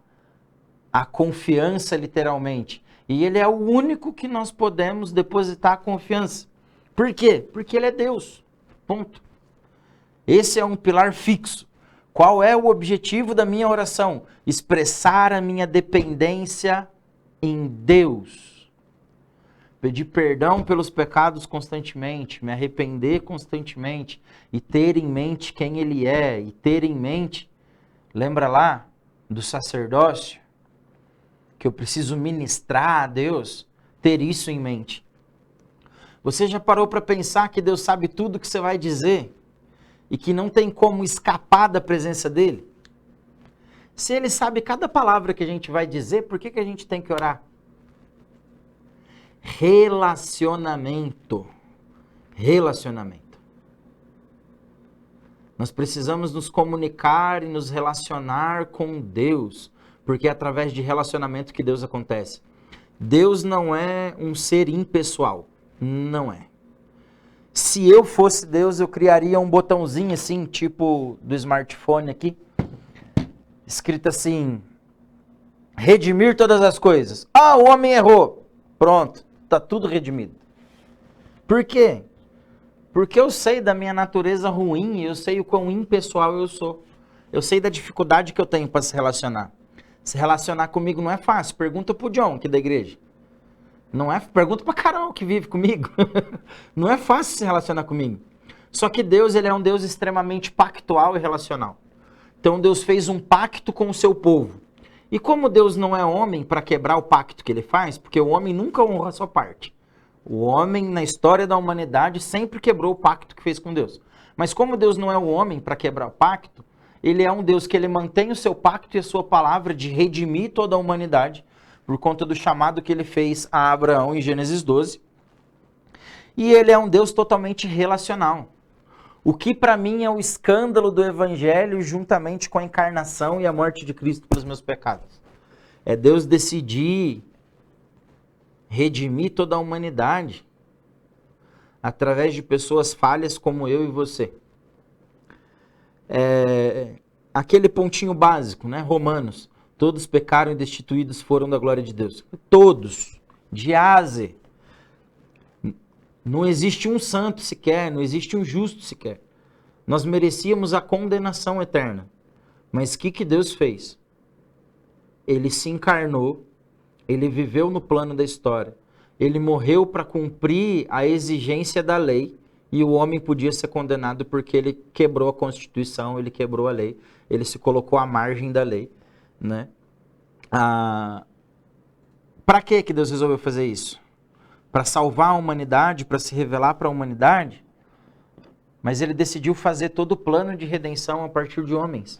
a confiança literalmente. E ele é o único que nós podemos depositar a confiança. Por quê? Porque ele é Deus. Ponto. Esse é um pilar fixo. Qual é o objetivo da minha oração? Expressar a minha dependência em Deus. Pedir perdão pelos pecados constantemente, me arrepender constantemente e ter em mente quem Ele é e ter em mente, lembra lá do sacerdócio? Que eu preciso ministrar a Deus, ter isso em mente. Você já parou para pensar que Deus sabe tudo que você vai dizer? E que não tem como escapar da presença dele? Se ele sabe cada palavra que a gente vai dizer, por que a gente tem que orar? Relacionamento. Relacionamento. Nós precisamos nos comunicar e nos relacionar com Deus, porque é através de relacionamento que Deus acontece. Deus não é um ser impessoal. Não é. Se eu fosse Deus, eu criaria um botãozinho assim, tipo do smartphone aqui, escrito assim: redimir todas as coisas. Ah, o homem errou. Pronto, tá tudo redimido. Por quê? Porque eu sei da minha natureza ruim e eu sei o quão impessoal eu sou. Eu sei da dificuldade que eu tenho para se relacionar. Se relacionar comigo não é fácil. Pergunta pro John, aqui da igreja. Não é? Pergunta pra Carol, que vive comigo. Não é fácil se relacionar comigo. Só que Deus, ele é um Deus extremamente pactual e relacional. Então Deus fez um pacto com o seu povo. E como Deus não é homem para quebrar o pacto que ele faz, porque o homem nunca honra a sua parte. O homem, na história da humanidade, sempre quebrou o pacto que fez com Deus. Mas como Deus não é o homem para quebrar o pacto, Ele é um Deus que ele mantém o seu pacto e a sua palavra de redimir toda a humanidade, por conta do chamado que ele fez a Abraão em Gênesis 12. E ele é um Deus totalmente relacional. O que para mim é o escândalo do Evangelho, juntamente com a encarnação e a morte de Cristo pelos meus pecados. É Deus decidir redimir toda a humanidade através de pessoas falhas como eu e você. Aquele pontinho básico, né? Romanos. Todos pecaram e destituídos foram da glória de Deus. Todos. De A a Z. Não existe um santo sequer, não existe um justo sequer. Nós merecíamos a condenação eterna. Mas o que Deus fez? Ele se encarnou, ele viveu no plano da história, ele morreu para cumprir a exigência da lei, e o homem podia ser condenado porque ele quebrou a Constituição, ele quebrou a lei, ele se colocou à margem da lei, né? Para que Deus resolveu fazer isso? Para salvar a humanidade, para se revelar para a humanidade? Mas ele decidiu fazer todo o plano de redenção a partir de homens.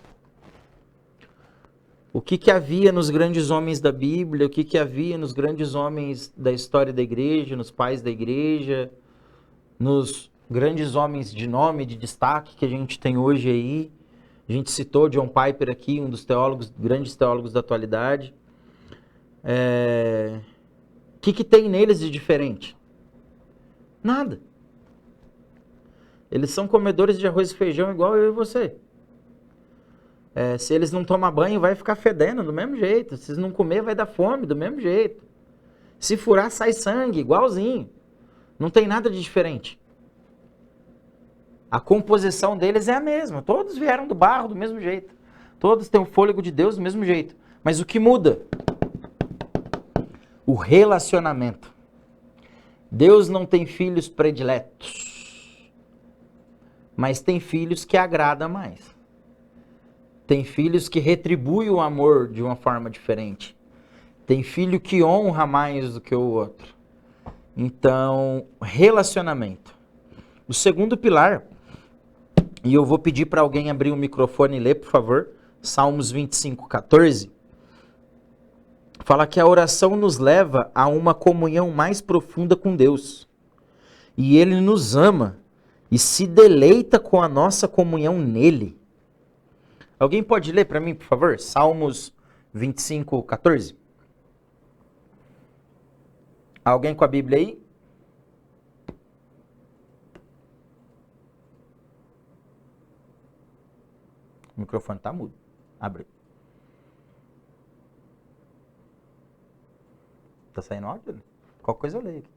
O que havia nos grandes homens da Bíblia, o que havia nos grandes homens da história da igreja, nos pais da igreja, nos grandes homens de nome, de destaque que a gente tem hoje aí. A gente citou John Piper aqui, um dos teólogos, grandes teólogos da atualidade. O que tem neles de diferente? Nada. Eles são comedores de arroz e feijão igual eu e você. Se eles não tomam banho, vai ficar fedendo do mesmo jeito. Se eles não comer, vai dar fome do mesmo jeito. Se furar, sai sangue, igualzinho. Não tem nada de diferente. A composição deles é a mesma. Todos vieram do barro do mesmo jeito. Todos têm o fôlego de Deus do mesmo jeito. Mas o que muda? O relacionamento. Deus não tem filhos prediletos, mas tem filhos que agradam mais. Tem filhos que retribuem o amor de uma forma diferente. Tem filho que honra mais do que o outro. Então, relacionamento. O segundo pilar, e eu vou pedir para alguém abrir o microfone e ler, por favor, Salmos 25, 14. Fala que a oração nos leva a uma comunhão mais profunda com Deus. E Ele nos ama e se deleita com a nossa comunhão nele. Alguém pode ler para mim, por favor? Salmos 25, 14. Alguém com a Bíblia aí? O microfone está mudo. Abre. Tá saindo áudio? Qualquer coisa eu leio aqui.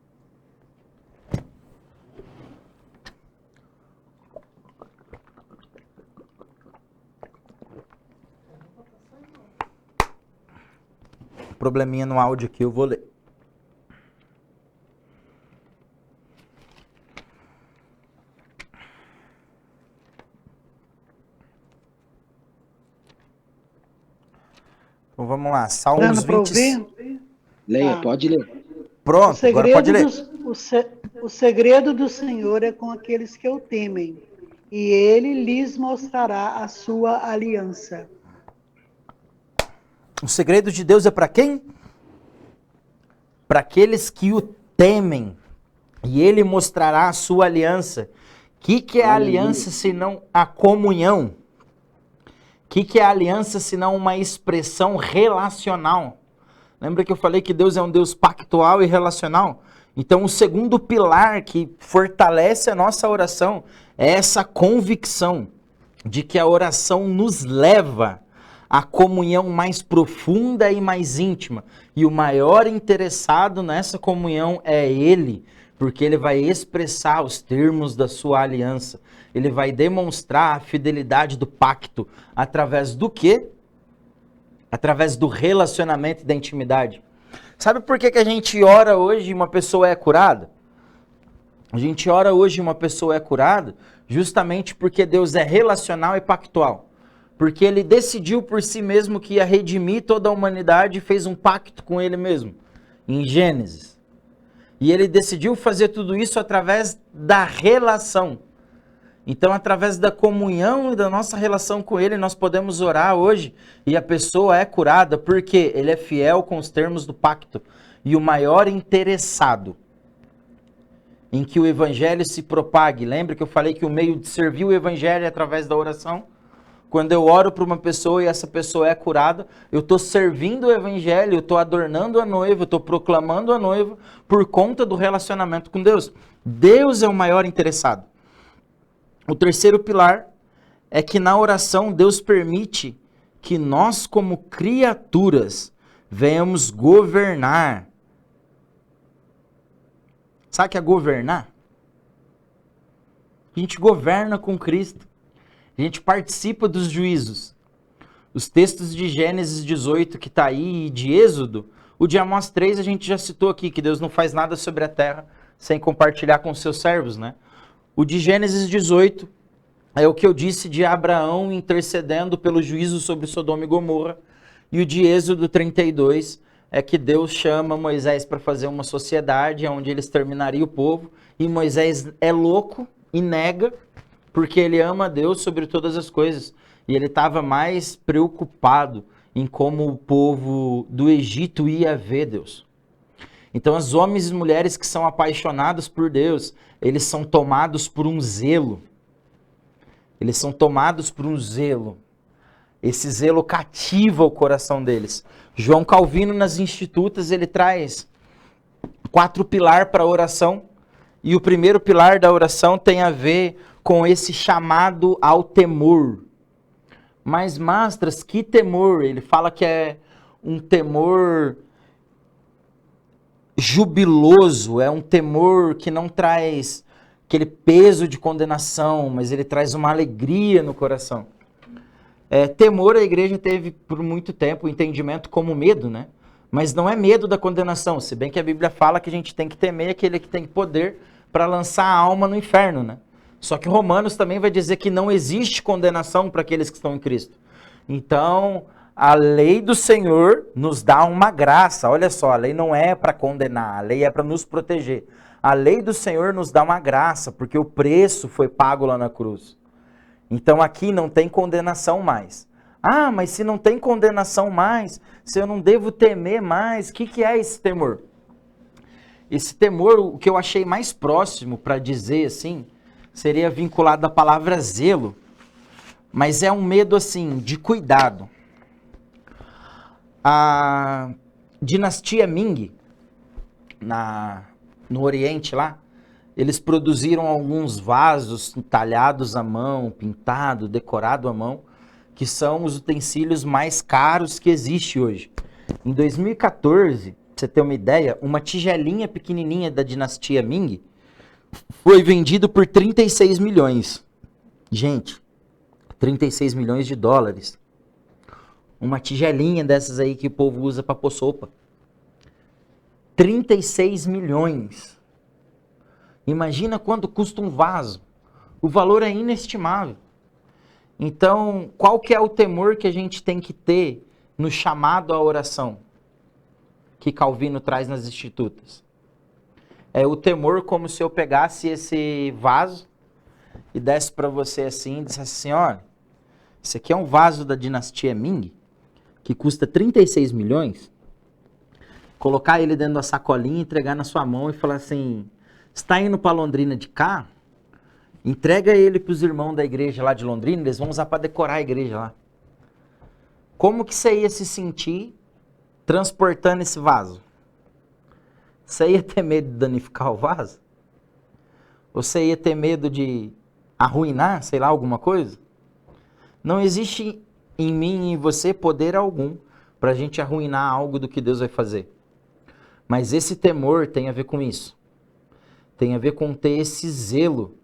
Probleminha no áudio aqui, eu vou ler. Então vamos lá, Salmos 20. Leia, pode ler. Pronto, agora pode ler. O segredo do Senhor é com aqueles que o temem, e ele lhes mostrará a sua aliança. O segredo de Deus é para quem? Para aqueles que o temem, e ele mostrará a sua aliança. O que é a aliança senão a comunhão? O que é a aliança senão uma expressão relacional? Lembra que eu falei que Deus é um Deus pactual e relacional? Então, o segundo pilar que fortalece a nossa oração é essa convicção de que a oração nos leva à comunhão mais profunda e mais íntima. E o maior interessado nessa comunhão é Ele, porque Ele vai expressar os termos da sua aliança. Ele vai demonstrar a fidelidade do pacto através do quê? Através do relacionamento e da intimidade. Sabe por que a gente ora hoje e uma pessoa é curada? A gente ora hoje e uma pessoa é curada justamente porque Deus é relacional e pactual. Porque Ele decidiu por si mesmo que ia redimir toda a humanidade e fez um pacto com Ele mesmo, em Gênesis. E Ele decidiu fazer tudo isso através da relação. Então, através da comunhão e da nossa relação com Ele, nós podemos orar hoje e a pessoa é curada porque Ele é fiel com os termos do pacto. E o maior interessado em que o Evangelho se propague. Lembra que eu falei que o meio de servir o Evangelho é através da oração? Quando eu oro para uma pessoa e essa pessoa é curada, eu estou servindo o Evangelho, eu estou adornando a noiva, eu estou proclamando a noiva por conta do relacionamento com Deus. Deus é o maior interessado. O terceiro pilar é que na oração Deus permite que nós, como criaturas, venhamos governar. Sabe o que é governar? A gente governa com Cristo. A gente participa dos juízos. Os textos de Gênesis 18 que está aí e de Êxodo, o de Amós 3 a gente já citou aqui, que Deus não faz nada sobre a terra sem compartilhar com os seus servos, né? O de Gênesis 18 é o que eu disse de Abraão intercedendo pelo juízo sobre Sodoma e Gomorra. E o de Êxodo 32 é que Deus chama Moisés para fazer uma sociedade onde ele exterminaria o povo. E Moisés é louco e nega, porque ele ama Deus sobre todas as coisas. E ele estava mais preocupado em como o povo do Egito ia ver Deus. Então, os homens e mulheres que são apaixonados por Deus, eles são tomados por um zelo. Eles são tomados por um zelo. Esse zelo cativa o coração deles. João Calvino, nas Institutas, ele traz 4 pilares para a oração. E o primeiro pilar da oração tem a ver com esse chamado ao temor. Mas, Mastras, que temor? Ele fala que é um temor jubiloso, é um temor que não traz aquele peso de condenação, mas ele traz uma alegria no coração. Temor, a igreja teve por muito tempo o entendimento como medo, né? Mas não é medo da condenação, se bem que a Bíblia fala que a gente tem que temer aquele que tem poder para lançar a alma no inferno, né? Só que Romanos também vai dizer que não existe condenação para aqueles que estão em Cristo. Então, a lei do Senhor nos dá uma graça. Olha só, a lei não é para condenar, a lei é para nos proteger. A lei do Senhor nos dá uma graça, porque o preço foi pago lá na cruz. Então aqui não tem condenação mais. Ah, mas se não tem condenação mais, se eu não devo temer mais, o que é esse temor? Esse temor, o que eu achei mais próximo para dizer assim, seria vinculado à palavra zelo, mas é um medo assim, de cuidado. A dinastia Ming, no Oriente lá, eles produziram alguns vasos talhados à mão, pintado, decorado à mão, que são os utensílios mais caros que existe hoje. Em 2014, pra você ter uma ideia, uma tigelinha pequenininha da dinastia Ming foi vendido por 36 milhões. Gente, 36 milhões de dólares. Uma tigelinha dessas aí que o povo usa para pôr sopa. 36 milhões. Imagina quanto custa um vaso. O valor é inestimável. Então, qual que é o temor que a gente tem que ter no chamado à oração? Que Calvino traz nas Institutas. É o temor como se eu pegasse esse vaso e desse para você assim, e dissesse assim, olha, esse aqui é um vaso da dinastia Ming, que custa 36 milhões, colocar ele dentro da sacolinha, entregar na sua mão e falar assim, está indo para Londrina de cá? Entrega ele para os irmãos da igreja lá de Londrina, eles vão usar para decorar a igreja lá. Como que você ia se sentir transportando esse vaso? Você ia ter medo de danificar o vaso? Ou você ia ter medo de arruinar, sei lá, alguma coisa? Não existe em mim e em você poder algum para a gente arruinar algo do que Deus vai fazer. Mas esse temor tem a ver com isso. Tem a ver com ter esse zelo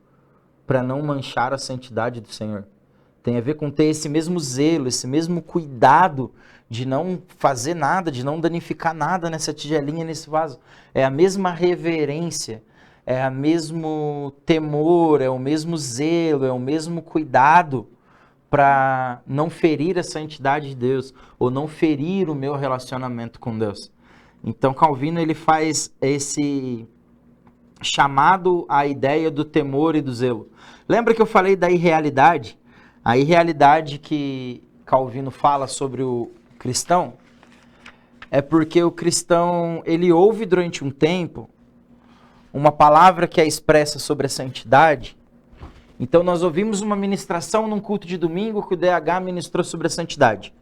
para não manchar a santidade do Senhor. Tem a ver com ter esse mesmo zelo, esse mesmo cuidado de não fazer nada, de não danificar nada nessa tigelinha, nesse vaso. É a mesma reverência, é o mesmo temor, é o mesmo zelo, é o mesmo cuidado para não ferir a santidade de Deus ou não ferir o meu relacionamento com Deus. Então Calvino ele faz chamado à ideia do temor e do zelo. Lembra que eu falei da irrealidade? A irrealidade que Calvino fala sobre o cristão é porque o cristão, ele ouve durante um tempo uma palavra que é expressa sobre a santidade. Então nós ouvimos uma ministração num culto de domingo que o DH ministrou sobre a santidade.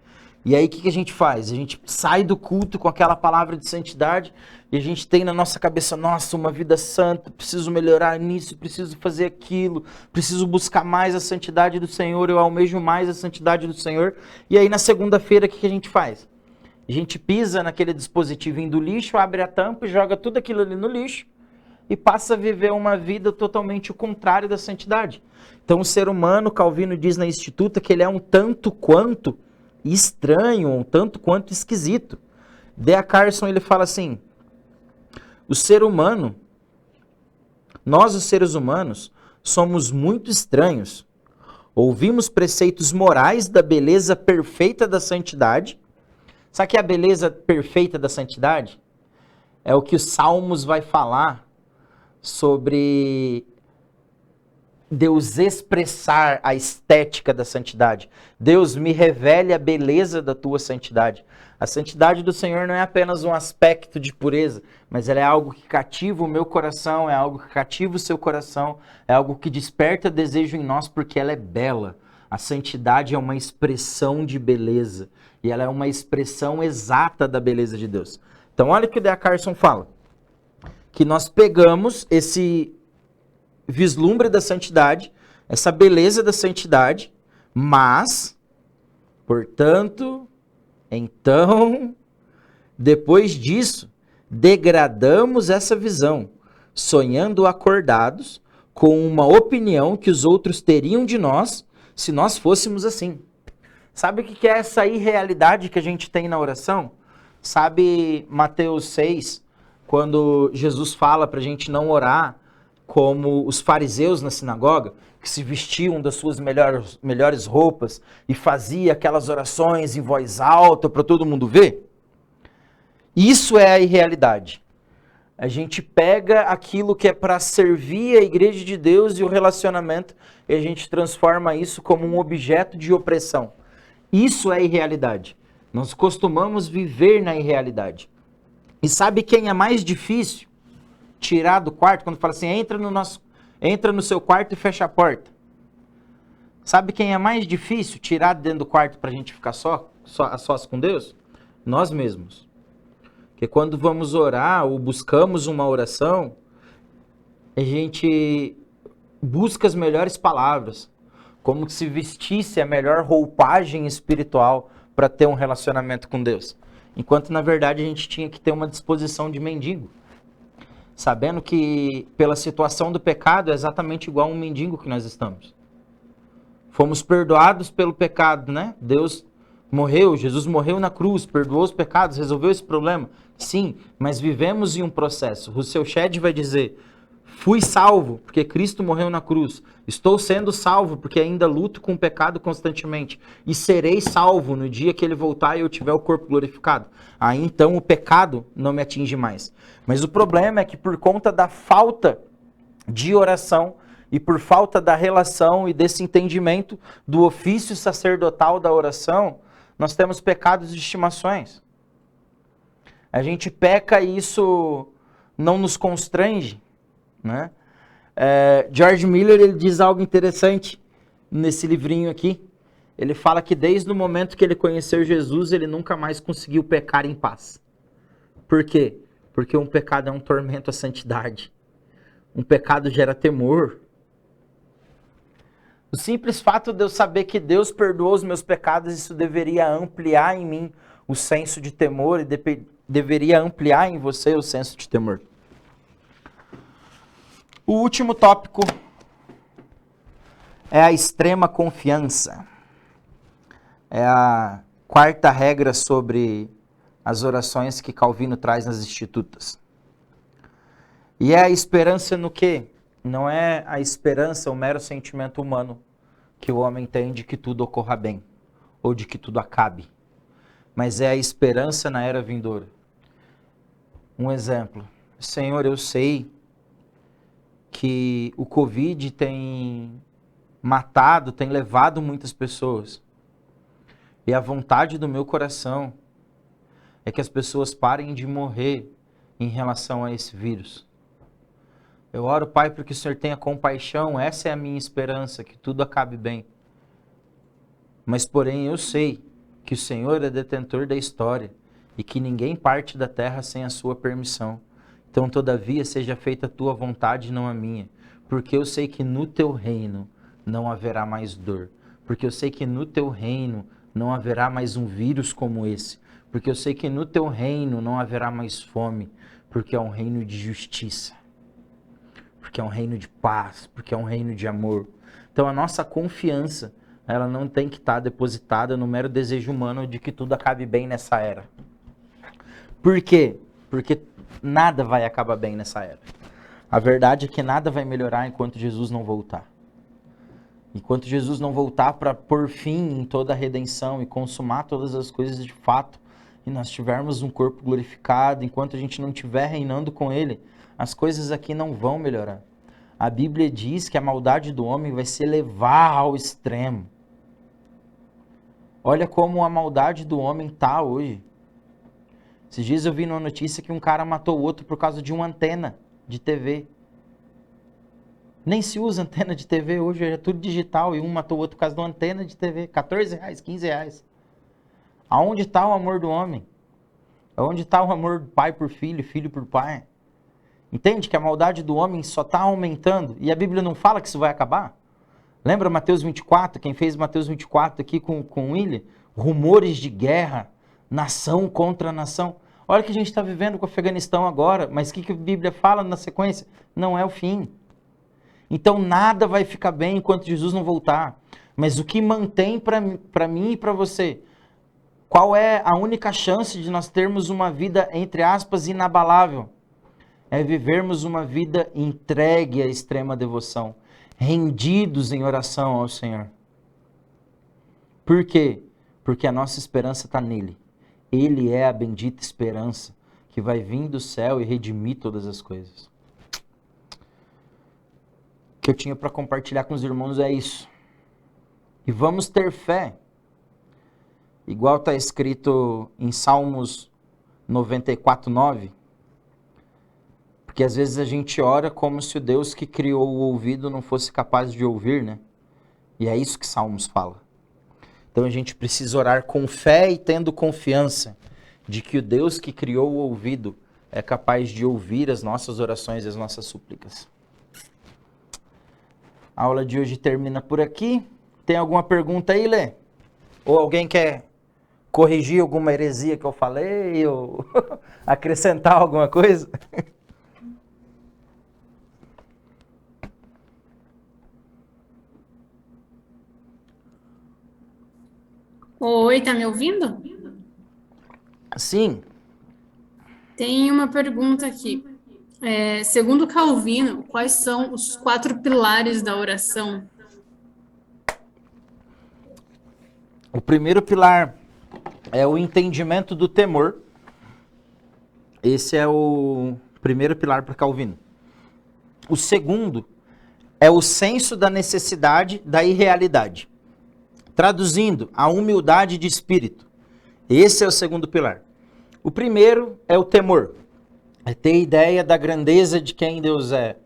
E aí o que a gente faz? A gente sai do culto com aquela palavra de santidade e a gente tem na nossa cabeça, nossa, uma vida santa, preciso melhorar nisso, preciso fazer aquilo, preciso buscar mais a santidade do Senhor, eu almejo mais a santidade do Senhor. E aí na segunda-feira o que a gente faz? A gente pisa naquele dispositivinho do lixo, abre a tampa e joga tudo aquilo ali no lixo e passa a viver uma vida totalmente o contrário da santidade. Então o ser humano, Calvino diz na Instituta, que ele é um tanto quanto estranho, um tanto quanto esquisito. D.A. Carson, ele fala assim, o ser humano, nós os seres humanos, somos muito estranhos. Ouvimos preceitos morais da beleza perfeita da santidade. Sabe que a beleza perfeita da santidade? É o que os Salmos vai falar sobre Deus expressar a estética da santidade. Deus, me revele a beleza da tua santidade. A santidade do Senhor não é apenas um aspecto de pureza, mas ela é algo que cativa o meu coração, é algo que cativa o seu coração, é algo que desperta desejo em nós porque ela é bela. A santidade é uma expressão de beleza e ela é uma expressão exata da beleza de Deus. Então olha o que o D.A. Carson fala, que nós pegamos esse vislumbre da santidade, essa beleza da santidade, mas, portanto, então, depois disso, degradamos essa visão, sonhando acordados com uma opinião que os outros teriam de nós se nós fôssemos assim. Sabe o que é essa irrealidade que a gente tem na oração? Sabe Mateus 6, quando Jesus fala para a gente não orar como os fariseus na sinagoga, que se vestiam das suas melhores roupas e fazia aquelas orações em voz alta para todo mundo ver? Isso é a irrealidade. A gente pega aquilo que é para servir a igreja de Deus e o relacionamento e a gente transforma isso como um objeto de opressão. Isso é irrealidade. Nós costumamos viver na irrealidade. E sabe quem é mais difícil tirar do quarto? Quando fala assim, entra no seu quarto e fecha a porta. Sabe quem é mais difícil tirar dentro do quarto para a gente ficar a sós com Deus? Nós mesmos. Porque quando vamos orar ou buscamos uma oração, a gente busca as melhores palavras, como se vestisse a melhor roupagem espiritual para ter um relacionamento com Deus. Enquanto, na verdade, a gente tinha que ter uma disposição de mendigo. Sabendo que, pela situação do pecado, é exatamente igual a um mendigo que nós estamos. Fomos perdoados pelo pecado, né? Deus morreu, Jesus morreu na cruz, perdoou os pecados, resolveu esse problema. Sim, mas vivemos em um processo. Rousseau Shedd vai dizer, fui salvo porque Cristo morreu na cruz. Estou sendo salvo porque ainda luto com o pecado constantemente. E serei salvo no dia que ele voltar e eu tiver o corpo glorificado. Aí então o pecado não me atinge mais. Mas o problema é que por conta da falta de oração e por falta da relação e desse entendimento do ofício sacerdotal da oração, nós temos pecados de estimações. A gente peca e isso não nos constrange, né? George Miller, ele diz algo interessante nesse livrinho aqui. Ele fala que desde o momento que ele conheceu Jesus, ele nunca mais conseguiu pecar em paz. Por quê? Porque um pecado é um tormento à santidade. Um pecado gera temor. O simples fato de eu saber que Deus perdoou os meus pecados, isso deveria ampliar em mim o senso de temor e deveria ampliar em você o senso de temor. O último tópico é a extrema confiança. É a quarta regra sobre as orações que Calvino traz nas Institutas. E é a esperança no quê? Não é a esperança, o mero sentimento humano que o homem tem de que tudo ocorra bem, ou de que tudo acabe. Mas é a esperança na era vindoura. Um exemplo. Senhor, eu sei que o Covid tem matado, tem levado muitas pessoas. E a vontade do meu coração é que as pessoas parem de morrer em relação a esse vírus. Eu oro, Pai, para que o Senhor tenha compaixão, essa é a minha esperança, que tudo acabe bem. Mas, porém, eu sei que o Senhor é detentor da história e que ninguém parte da terra sem a sua permissão. Então, todavia, seja feita a tua vontade e não a minha, porque eu sei que no teu reino não haverá mais dor, porque eu sei que no teu reino não haverá mais um vírus como esse, porque eu sei que no teu reino não haverá mais fome, porque é um reino de justiça, porque é um reino de paz, porque é um reino de amor. Então, a nossa confiança, ela não tem que estar depositada no mero desejo humano de que tudo acabe bem nessa era. Por quê? Porque nada vai acabar bem nessa era. A verdade é que nada vai melhorar enquanto Jesus não voltar. Enquanto Jesus não voltar para pôr fim em toda a redenção e consumar todas as coisas de fato, e nós tivermos um corpo glorificado, enquanto a gente não estiver reinando com Ele, as coisas aqui não vão melhorar. A Bíblia diz que a maldade do homem vai se elevar ao extremo. Olha como a maldade do homem está hoje. Esses dias eu vi numa notícia que um cara matou o outro por causa de uma antena de TV. Nem se usa antena de TV hoje, é tudo digital, e um matou o outro por causa de uma antena de TV. R$14, R$15. Aonde está o amor do homem? Aonde está o amor do pai por filho, filho por pai? Entende que a maldade do homem só está aumentando, e a Bíblia não fala que isso vai acabar? Lembra Mateus 24? Quem fez Mateus 24 aqui com o William? Rumores de guerra, nação contra nação. Olha o que a gente está vivendo com o Afeganistão agora, mas o que a Bíblia fala na sequência? Não é o fim. Então nada vai ficar bem enquanto Jesus não voltar. Mas o que mantém para mim e para você? Qual é a única chance de nós termos uma vida, entre aspas, inabalável? É vivermos uma vida entregue à extrema devoção, rendidos em oração ao Senhor. Por quê? Porque a nossa esperança está nele. Ele é a bendita esperança que vai vir do céu e redimir todas as coisas. O que eu tinha para compartilhar com os irmãos é isso. E vamos ter fé. Igual está escrito em Salmos 94:9. Porque às vezes a gente ora como se o Deus que criou o ouvido não fosse capaz de ouvir, né? E é isso que Salmos fala. Então a gente precisa orar com fé e tendo confiança de que o Deus que criou o ouvido é capaz de ouvir as nossas orações e as nossas súplicas. A aula de hoje termina por aqui. Tem alguma pergunta aí, Lê? Ou alguém quer corrigir alguma heresia que eu falei? Ou acrescentar alguma coisa? Oi, tá me ouvindo? Sim. Tem uma pergunta aqui. Segundo Calvino, quais são os 4 pilares da oração? O primeiro pilar é o entendimento do temor. Esse é o primeiro pilar para Calvino. O segundo é o senso da necessidade da irrealidade. Traduzindo, a humildade de espírito. Esse é o segundo pilar. O primeiro é o temor. É ter ideia da grandeza de quem Deus é.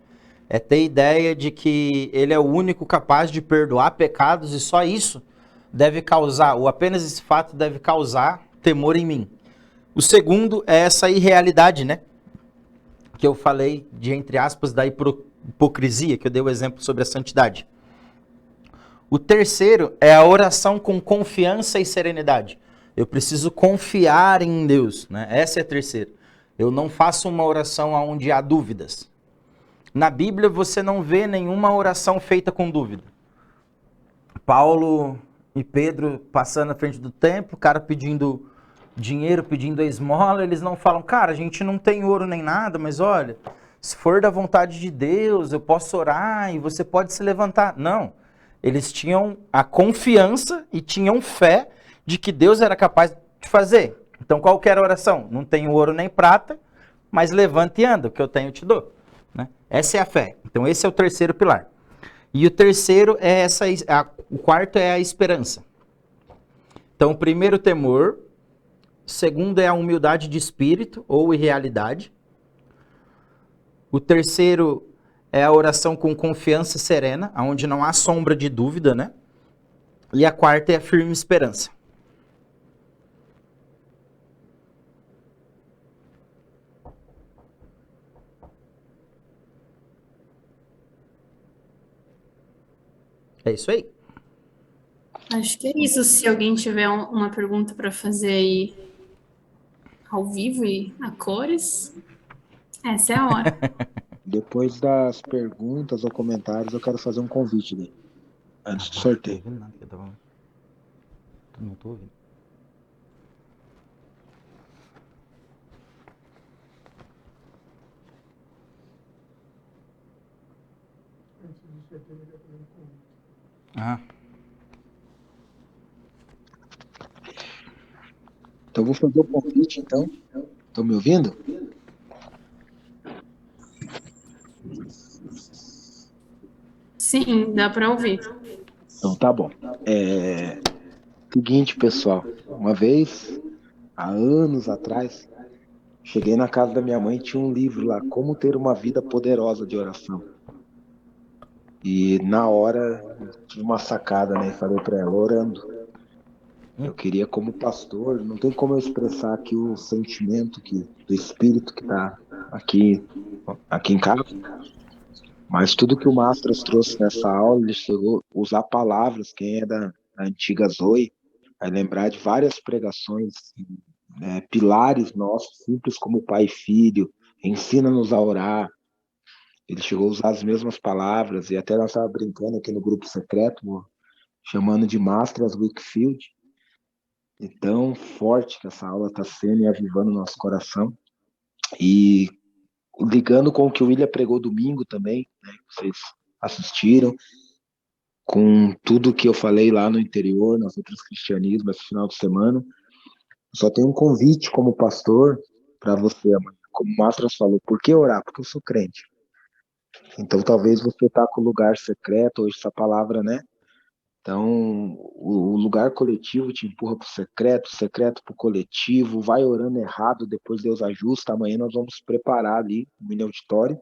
É ter ideia de que Ele é o único capaz de perdoar pecados e só isso deve causar, ou apenas esse fato deve causar temor em mim. O segundo é essa irrealidade, né? Que eu falei de, entre aspas, da hipocrisia, que eu dei o exemplo sobre a santidade. O terceiro é a oração com confiança e serenidade. Eu preciso confiar em Deus, né? Essa é a terceira. Eu não faço uma oração onde há dúvidas. Na Bíblia você não vê nenhuma oração feita com dúvida. Paulo e Pedro passando na frente do templo, o cara pedindo dinheiro, pedindo a esmola, eles não falam, cara, a gente não tem ouro nem nada, mas olha, se for da vontade de Deus, eu posso orar e você pode se levantar. Não. Eles tinham a confiança e tinham fé de que Deus era capaz de fazer. Então, qual que era a oração? Não tenho ouro nem prata, mas levanta e anda, o que eu tenho eu te dou. Né? Essa é a fé. Então esse é o terceiro pilar. E o terceiro é o quarto é a esperança. Então o primeiro, temor. O segundo é a humildade de espírito ou irrealidade. O terceiro é a oração com confiança serena, onde não há sombra de dúvida, né? E a quarta é a firme esperança. É isso aí. Acho que é isso. Se alguém tiver uma pergunta para fazer aí ao vivo e a cores, essa é a hora. Depois das perguntas ou comentários, eu quero fazer um convite, né? Antes do Não tô sorteio. ouvindo nada, não tô ouvindo. Ah, Então, eu vou fazer o convite, então. Estão me ouvindo? Sim, dá para ouvir. Então, tá bom. Seguinte, pessoal. Uma vez, há anos atrás, cheguei na casa da minha mãe e tinha um livro lá, Como Ter uma Vida Poderosa de Oração. E na hora, eu tive uma sacada, né? E falei para ela, orando. Eu queria, como pastor, não tem como eu expressar aqui o sentimento do espírito que está aqui em casa, mas tudo que o Mastros trouxe nessa aula, ele chegou a usar palavras, quem é da antiga Zoe, vai lembrar de várias pregações, né, pilares nossos, simples como pai e filho, ensina-nos a orar. Ele chegou a usar as mesmas palavras, e até nós estávamos brincando aqui no grupo secreto, chamando de Masters Wakefield. Então, forte que essa aula está sendo e avivando o nosso coração. E ligando com o que o William pregou domingo também, né, que vocês assistiram, com tudo que eu falei lá no interior, nas outras cristianismos, esse final de semana, só tenho um convite como pastor para você, amanhã. Como o Mastras falou, por que orar? Porque eu sou crente. Então, talvez você está com o lugar secreto, hoje essa palavra, né? Então, o lugar coletivo te empurra para o secreto para o coletivo, vai orando errado, depois Deus ajusta. Amanhã nós vamos preparar ali o mini auditório,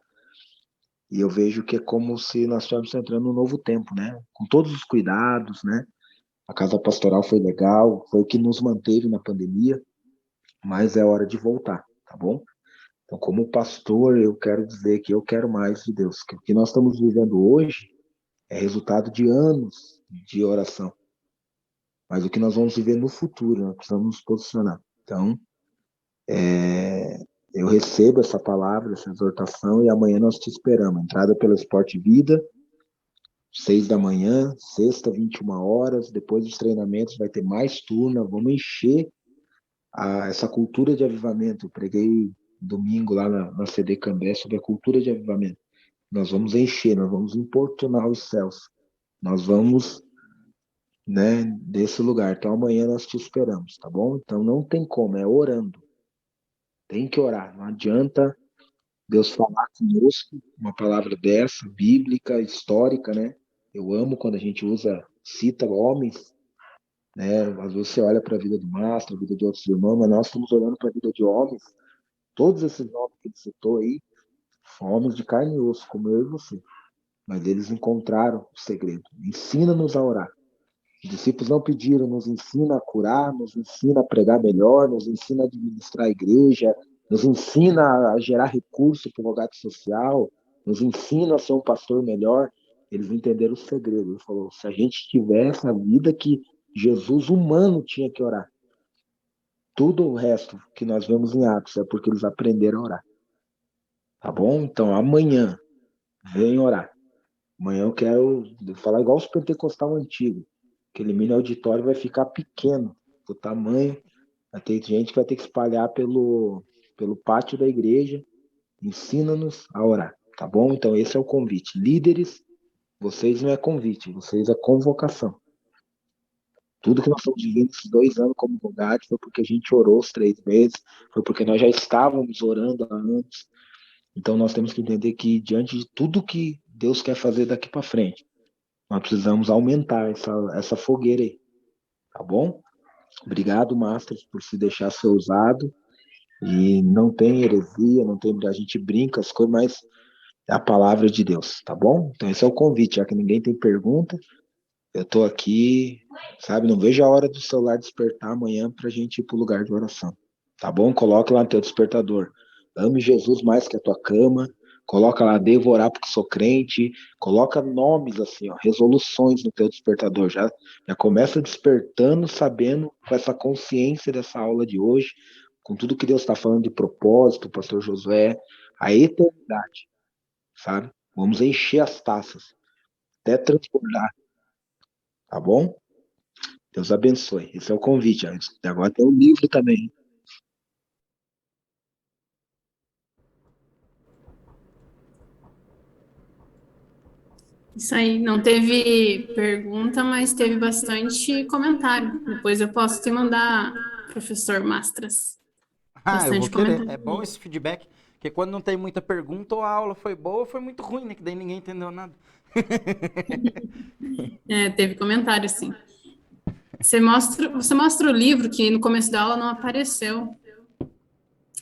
e eu vejo que é como se nós estivéssemos entrando num novo tempo, né? Com todos os cuidados, né? A casa pastoral foi legal, foi o que nos manteve na pandemia, mas é hora de voltar, tá bom? Então, como pastor, eu quero dizer que eu quero mais de Deus, que o que nós estamos vivendo hoje é resultado de anos de oração. Mas o que nós vamos viver no futuro, nós precisamos nos posicionar. Então, eu recebo essa palavra, essa exortação, e amanhã nós te esperamos. Entrada pelo Esporte Vida, 6 da manhã, sexta, 21 horas. Depois dos treinamentos vai ter mais turma. Vamos encher essa cultura de avivamento. Eu preguei domingo lá na CD Cambé sobre a cultura de avivamento. Nós vamos encher, nós vamos importunar os céus. Nós vamos, né, desse lugar. Então amanhã nós te esperamos, tá bom? Então não tem como, é orando. Tem que orar. Não adianta Deus falar conosco uma palavra dessa, bíblica, histórica, né? Eu amo quando a gente cita homens, né? Às vezes você olha para a vida do Mastro, a vida de outros irmãos, mas nós estamos olhando para a vida de homens. Todos esses nomes que ele citou aí são homens de carne e osso, como eu e você. Mas eles encontraram o segredo. Ensina-nos a orar. Os discípulos não pediram, nos ensina a curar, nos ensina a pregar melhor, nos ensina a administrar a igreja, nos ensina a gerar recurso para o resgate social, nos ensina a ser um pastor melhor. Eles entenderam o segredo. Ele falou, se a gente tivesse a vida que Jesus humano tinha que orar, tudo o resto que nós vemos em Atos é porque eles aprenderam a orar. Tá bom? Então amanhã, vem orar. Amanhã eu quero falar igual os pentecostal antigos. Aquele mini auditório vai ficar pequeno, do tamanho. Vai ter gente que vai ter que espalhar pelo pátio da igreja. Ensina-nos a orar, tá bom? Então esse é o convite. Líderes, vocês não é convite, vocês é convocação. Tudo que nós estamos vivendo esses 2 anos como Rogate foi porque a gente orou os 3 meses, foi porque nós já estávamos orando há anos. Então nós temos que entender que diante de tudo que Deus quer fazer daqui para frente, nós precisamos aumentar essa fogueira aí, tá bom? Obrigado, Masters, por se deixar ser usado. E não tem heresia, não tem, a gente brinca as coisas, mas é a palavra de Deus, tá bom? Então esse é o convite, já que ninguém tem pergunta, eu tô aqui, sabe? Não vejo a hora do celular despertar amanhã pra gente ir pro lugar de oração, tá bom? Coloque lá no teu despertador. Ame Jesus mais que a tua cama. Coloca lá, devo orar porque sou crente. Coloca nomes assim, ó, resoluções no teu despertador. Já começa despertando, sabendo, com essa consciência dessa aula de hoje, com tudo que Deus está falando de propósito, pastor Josué, a eternidade, sabe? Vamos encher as taças, até transbordar, tá bom? Deus abençoe. Esse é o convite. Agora tem o livro também. Isso aí, não teve pergunta, mas teve bastante comentário. Depois eu posso te mandar, professor Mastras. Ah, eu vou Bastante querer. comentário. É bom esse feedback, porque quando não tem muita pergunta, ou a aula foi boa ou foi muito ruim, né? Que daí ninguém entendeu nada. É, teve comentário, sim. Você mostra o livro que no começo da aula não apareceu.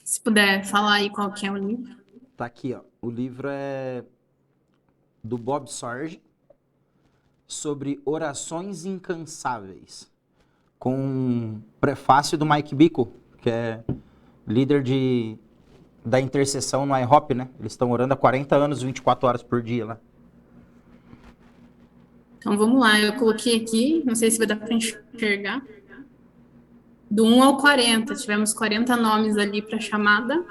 Se puder falar aí qual que é o livro. Tá aqui, ó. O livro é do Bob Sorge, sobre orações incansáveis, com um prefácio do Mike Bickle, que é líder da intercessão no IHOP, né? Eles estão orando há 40 anos, 24 horas por dia lá. Então vamos lá, eu coloquei aqui, não sei se vai dar para enxergar. Do 1 ao 40, tivemos 40 nomes ali para chamada.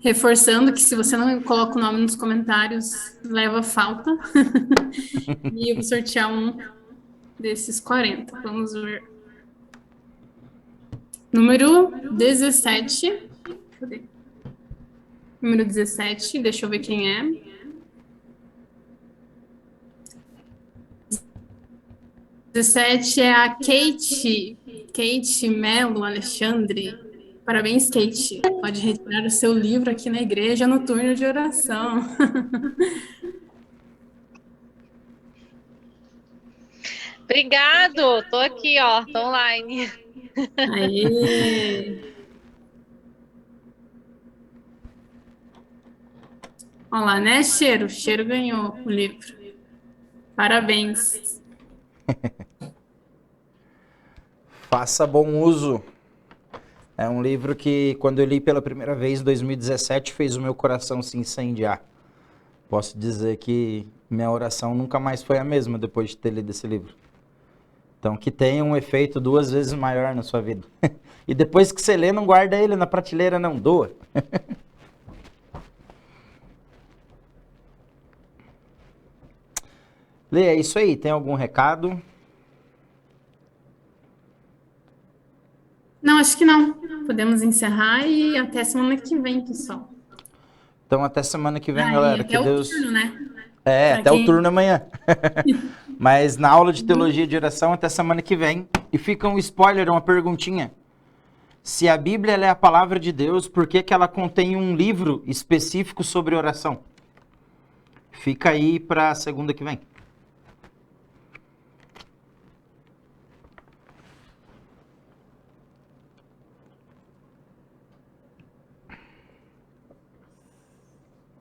Reforçando que se você não coloca o nome nos comentários, leva falta. E eu vou sortear um desses 40. Vamos ver. Número 17. Cadê? Número 17, deixa eu ver quem é. 17 é a Kate Melo Alexandre. Parabéns, Kate. Pode retirar o seu livro aqui na igreja no turno de oração. Obrigado, tô aqui, ó, tô online. Aê! Olha lá, né, Cheiro? Cheiro ganhou o livro. Parabéns. Faça bom uso. É um livro que, quando eu li pela primeira vez, em 2017, fez o meu coração se incendiar. Posso dizer que minha oração nunca mais foi a mesma depois de ter lido esse livro. Então, que tenha um efeito 2 vezes maior na sua vida. E depois que você lê, não guarda ele na prateleira, não. Doa. Lê, é isso aí. Tem algum recado? Não, acho que não. Podemos encerrar e até semana que vem, pessoal. Então, até semana que vem, Ah, galera. e Que até o Deus... turno, né? Até quem... o turno amanhã. Mas na aula de teologia de oração, até semana que vem. E fica um spoiler, uma perguntinha. Se a Bíblia ela é a palavra de Deus, por que ela contém um livro específico sobre oração? Fica aí para segunda que vem.